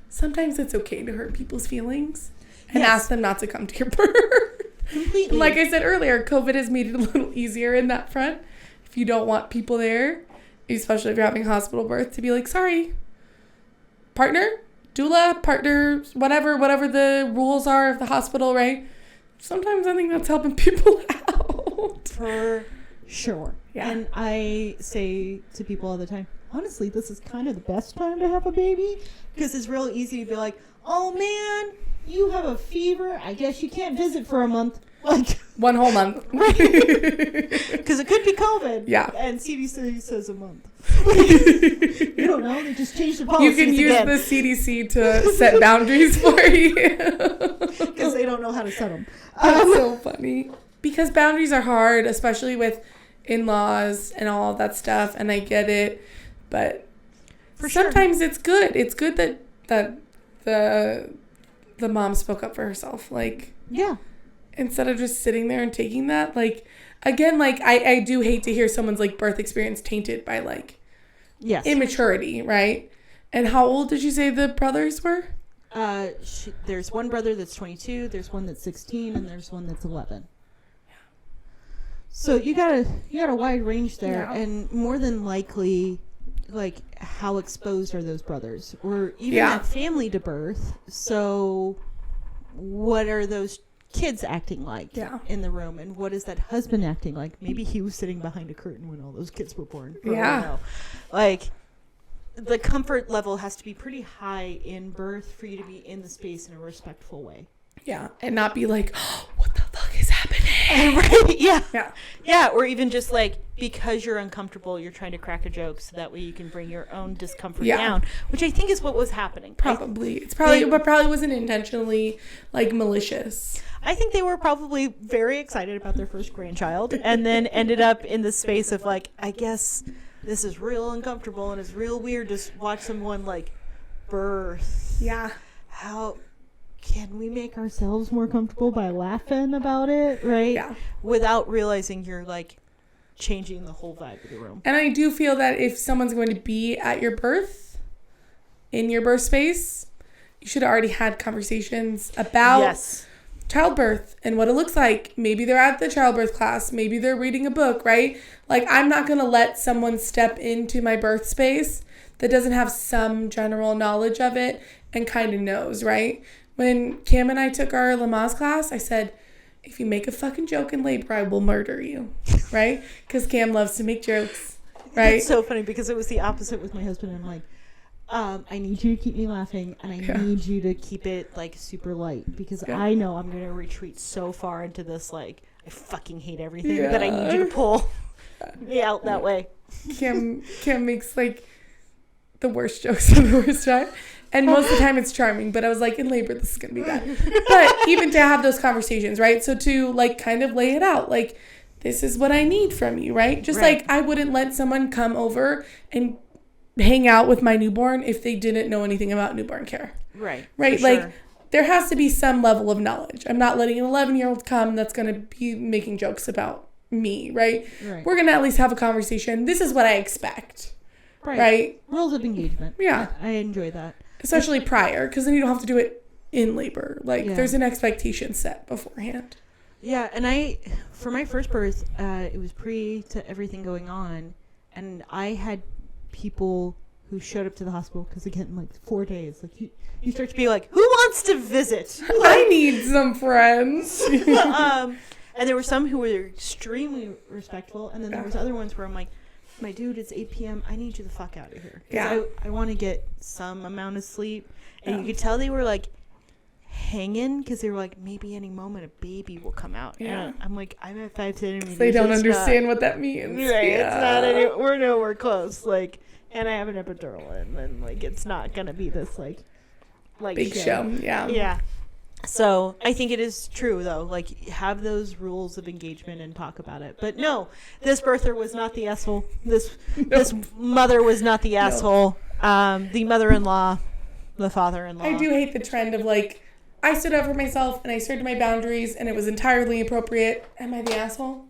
Speaker 1: sometimes it's okay to hurt people's feelings and ask them not to come to your birth.
Speaker 3: Completely.
Speaker 1: Like I said earlier, COVID has made it a little easier in that front. If you don't want people there, especially if you're having a hospital birth, to be like, sorry, partner, doula, partner, whatever the rules are of the hospital, right? Sometimes I think that's helping people out.
Speaker 3: For sure.
Speaker 1: Yeah.
Speaker 3: And I say to people all the time, honestly, this is kind of the best time to have a baby, because it's real easy to be like, oh man, you have a fever, I guess you can't visit for a month. Like
Speaker 1: 1 whole month.
Speaker 3: Because it could be COVID.
Speaker 1: Yeah.
Speaker 3: And CDC says a month. You don't know. They just changed the policies
Speaker 1: You can use
Speaker 3: again.
Speaker 1: the CDC to set boundaries for you.
Speaker 3: Because they don't know how to set them.
Speaker 1: That's so funny. Because boundaries are hard, especially with in-laws and all of that stuff. And I get it. But sometimes it's good. It's good that the mom spoke up for herself. Like,
Speaker 3: yeah.
Speaker 1: Instead of just sitting there and taking that, like, again, like, I do hate to hear someone's, like, birth experience tainted by, like,
Speaker 3: yes,
Speaker 1: immaturity, right? And how old did you say the brothers were?
Speaker 3: There's one brother that's 22, there's one that's 16, and there's one that's 11. Yeah. So you got a wide range there,
Speaker 1: Yeah.
Speaker 3: and more than likely, like, how exposed are those brothers, or even
Speaker 1: Yeah.
Speaker 3: that family to birth? So what are those kids acting like in the room, and what is that husband acting like? Maybe he was sitting behind a curtain when all those kids were born.
Speaker 1: Yeah.
Speaker 3: Like, the comfort level has to be pretty high in birth for you to be in the space in a respectful way.
Speaker 1: Yeah. And not be like, oh, what the fuck is happening?
Speaker 3: Right? Yeah.
Speaker 1: Yeah.
Speaker 3: Yeah. Or even just like, because you're uncomfortable, you're trying to crack a joke so that way you can bring your own discomfort down, which I think is what was happening.
Speaker 1: Probably. But probably wasn't intentionally, like, malicious.
Speaker 3: I think they were probably very excited about their first grandchild, and then ended up in the space of like, I guess this is real uncomfortable and it's real weird to watch someone like birth.
Speaker 1: Yeah.
Speaker 3: How can we make ourselves more comfortable by laughing about it, right?
Speaker 1: Yeah.
Speaker 3: Without realizing you're like changing the whole vibe of the room.
Speaker 1: And I do feel that if someone's going to be at your birth, in your birth space, you should have already had conversations about childbirth and what it looks like. Maybe they're at the childbirth class. Maybe they're reading a book, right? Like, I'm not going to let someone step into my birth space that doesn't have some general knowledge of it and kind of knows, right? When Cam and I took our Lamaze class, I said, if you make a fucking joke in labor, I will murder you, right? Because Cam loves to make jokes, right?
Speaker 3: It's so funny because it was the opposite with my husband. I'm like, I need you to keep me laughing, and I need you to keep it like super light, because I know I'm going to retreat so far into this, like, I fucking hate everything that I need you to pull me out that way.
Speaker 1: Cam makes like the worst jokes of the worst time, and most of the time it's charming, but I was like, in labor this is going to be bad. But even to have those conversations, right? So to like kind of lay it out, like, this is what I need from you, right? Just like I wouldn't let someone come over and hang out with my newborn if they didn't know anything about newborn care. Right. Like, there has to be some level of knowledge. I'm not letting an 11-year-old come that's going to be making jokes about me, right? We're going to at least have a conversation. This is what I expect. Right?
Speaker 3: Rules of engagement.
Speaker 1: Yeah.
Speaker 3: I enjoy that.
Speaker 1: Especially prior, because then you don't have to do it in labor. Like, there's an expectation set beforehand.
Speaker 3: Yeah, and for my first birth, it was pre to everything going on, and I had people who showed up to the hospital because again, in like 4 days, like you start to be like, who wants to visit?
Speaker 1: I need some friends.
Speaker 3: And there were some who were extremely respectful, and then there was other ones where I'm like, my dude, it's 8 p.m. I need you the fuck out of here. I want to get some amount of sleep. And you could tell they were like hanging because they were like, maybe any moment a baby will come out. And I'm like, I'm at 5 centimeters.
Speaker 1: They don't understand what that means.
Speaker 3: Right. It's not we're nowhere close. Like, and I have an epidural in, and like, it's not gonna be this like
Speaker 1: big show.
Speaker 3: Yeah. So I think it is true though. Like, have those rules of engagement and talk about it. But no, this birther was not the asshole. This mother was not the asshole. The mother-in-law, the father-in-law.
Speaker 1: I do hate the trend of like, I stood up for myself and I stood to my boundaries and it was entirely appropriate. Am I the asshole?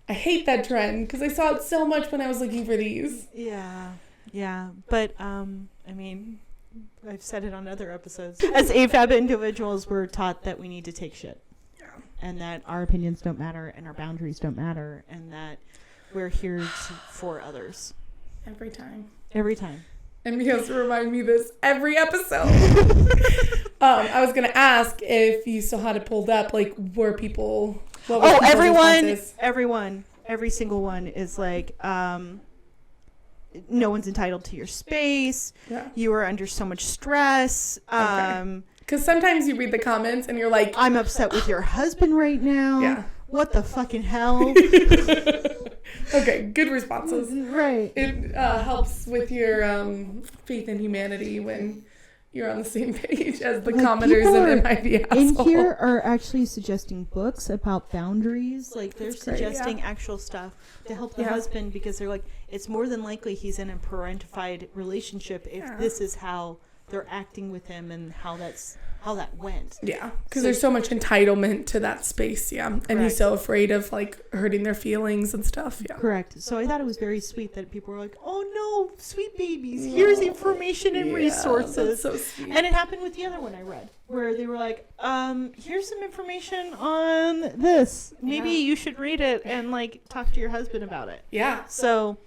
Speaker 1: I hate that trend because I saw it so much when I was looking for these.
Speaker 3: Yeah. But I mean, I've said it on other episodes. As AFAB individuals, we're taught that we need to take shit. Yeah. And that our opinions don't matter and our boundaries don't matter, and that we're here for others.
Speaker 1: Every time. And he has to remind me this every episode. I was going to ask if you still had it pulled up, like, were people...
Speaker 3: everyone, every single one is like, no one's entitled to your space.
Speaker 1: Yeah.
Speaker 3: You are under so much stress.
Speaker 1: Because sometimes you read the comments and you're like,
Speaker 3: I'm upset with your husband right now.
Speaker 1: Yeah.
Speaker 3: What the fucking hell?
Speaker 1: Okay, good responses.
Speaker 3: Right.
Speaker 1: It helps with your faith in humanity when you're on the same page as the commenters and it might be asshole.
Speaker 3: In here are actually suggesting books about boundaries. Like they're suggesting actual stuff to help the husband, because they're like, it's more than likely he's in a parentified relationship if this is how they're acting with him and how that went.
Speaker 1: Yeah, because there's so much entitlement to that space, and he's so afraid of like hurting their feelings and stuff.
Speaker 3: Correct. So I thought it was very sweet that people were like, oh no, sweet babies, here's information and resources.
Speaker 1: That's so sweet.
Speaker 3: And it happened with the other one I read, where they were like, here's some information on this, maybe you should read it and like talk to your husband about it. So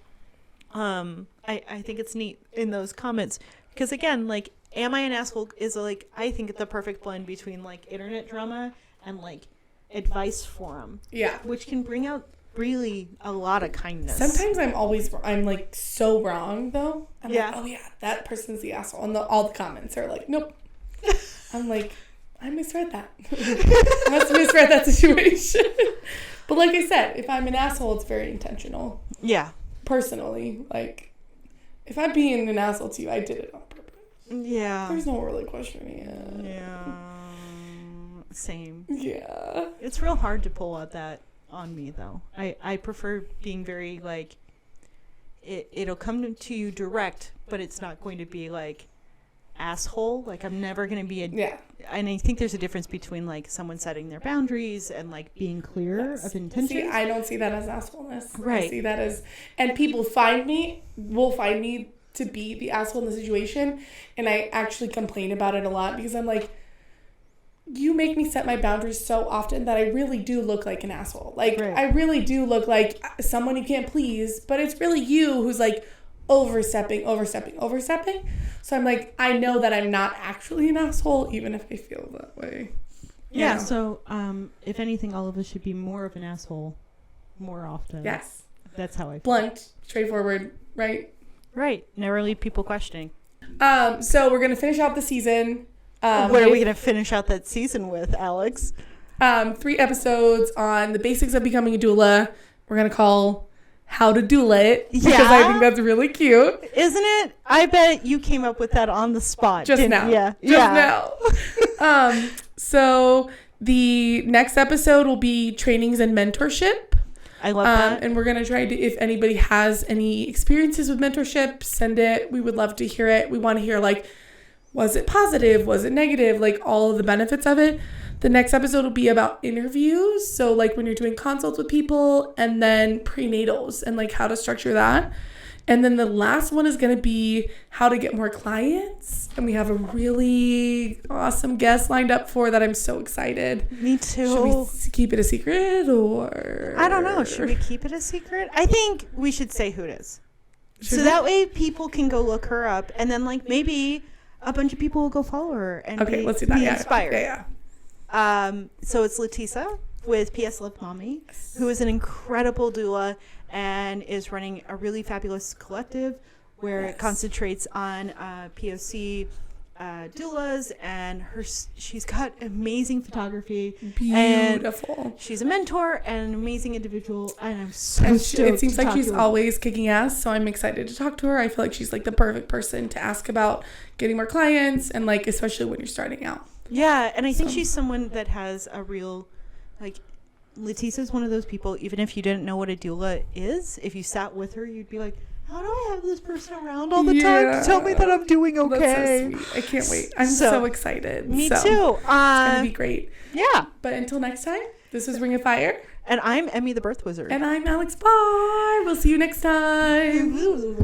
Speaker 3: I think it's neat in those comments, because again, like, Am I an Asshole is like, I think, the perfect blend between like internet drama and like advice forum. Yeah. Which can bring out really a lot of kindness.
Speaker 1: Sometimes I'm like so wrong though. I'm like, oh yeah, that person's the asshole. And all the comments are like, nope. I'm like, I misread that. I must have misread that situation. But like I said, if I'm an asshole, it's very intentional. Yeah. Personally, like, if I'm being an asshole to you, I did it on purpose. Yeah. There's no really questioning it. Yeah.
Speaker 3: Same.
Speaker 1: Yeah.
Speaker 3: It's real hard to pull out that on me, though. I prefer being very, like, it'll come to you direct, but it's not going to be, like, asshole. Like, I'm never going to be and I think there's a difference between, like, someone setting their boundaries and, like, being clear of intentions.
Speaker 1: See, I don't see that as assholeness.
Speaker 3: Right.
Speaker 1: I see that as, and people will find me to be the asshole in the situation, and I actually complain about it a lot, because I'm like, you make me set my boundaries so often that I really do look like an asshole. Like, I really do look like someone you can't please, but it's really you who's like overstepping. So I'm like, I know that I'm not actually an asshole, even if I feel that way.
Speaker 3: Yeah. So if anything, all of us should be more of an asshole more often.
Speaker 1: Yes.
Speaker 3: That's how I feel.
Speaker 1: Blunt, straightforward, right?
Speaker 3: Right. Never leave people questioning.
Speaker 1: So we're going to finish out the season.
Speaker 3: What are we going to finish out that season with, Alex?
Speaker 1: 3 episodes on the basics of becoming a doula. We're going to call How to Doula It. Because I think that's really cute.
Speaker 3: Isn't it? I bet you came up with that on the spot.
Speaker 1: Just now.
Speaker 3: Yeah.
Speaker 1: Just now. So the next episode will be trainings and mentorship.
Speaker 3: I love that.
Speaker 1: And we're going to try to, if anybody has any experiences with mentorship, send it. We would love to hear it. We want to hear, like, was it positive? Was it negative? Like, all of the benefits of it. The next episode will be about interviews. So, like, when you're doing consults with people, and then prenatals and, like, how to structure that. And then the last one is going to be how to get more clients. And we have a really awesome guest lined up for that. I'm so excited.
Speaker 3: Me too.
Speaker 1: Should we keep it a secret, or?
Speaker 3: I don't know. Should we keep it a secret? I think we should say who it is. So that way people can go look her up. And then, like, maybe a bunch of people will go follow her and
Speaker 1: let's do that.
Speaker 3: Be inspired.
Speaker 1: Yeah.
Speaker 3: So it's Letisa with PS Love Mommy, who is an incredible doula and is running a really fabulous collective where it concentrates on POC doulas, and she's got amazing photography.
Speaker 1: Beautiful.
Speaker 3: And she's a mentor and an amazing individual, and I'm so stoked.
Speaker 1: It seems like she's always kicking ass, so I'm excited to talk to her. I feel like she's like the perfect person to ask about getting more clients, and like especially when you're starting out.
Speaker 3: Yeah, and I think she's someone that has a real, like, Letitia's one of those people, even if you didn't know what a doula is, if you sat with her, you'd be like, how do I have this person around all the time to tell me that I'm doing okay?
Speaker 1: That's so sweet. I can't wait. I'm so excited.
Speaker 3: Me too.
Speaker 1: It's going to be great.
Speaker 3: Yeah.
Speaker 1: But until next time, this is Ring of Fire.
Speaker 3: And I'm Emmy the Birth Wizard.
Speaker 1: And I'm Alex. Bye. We'll see you next time.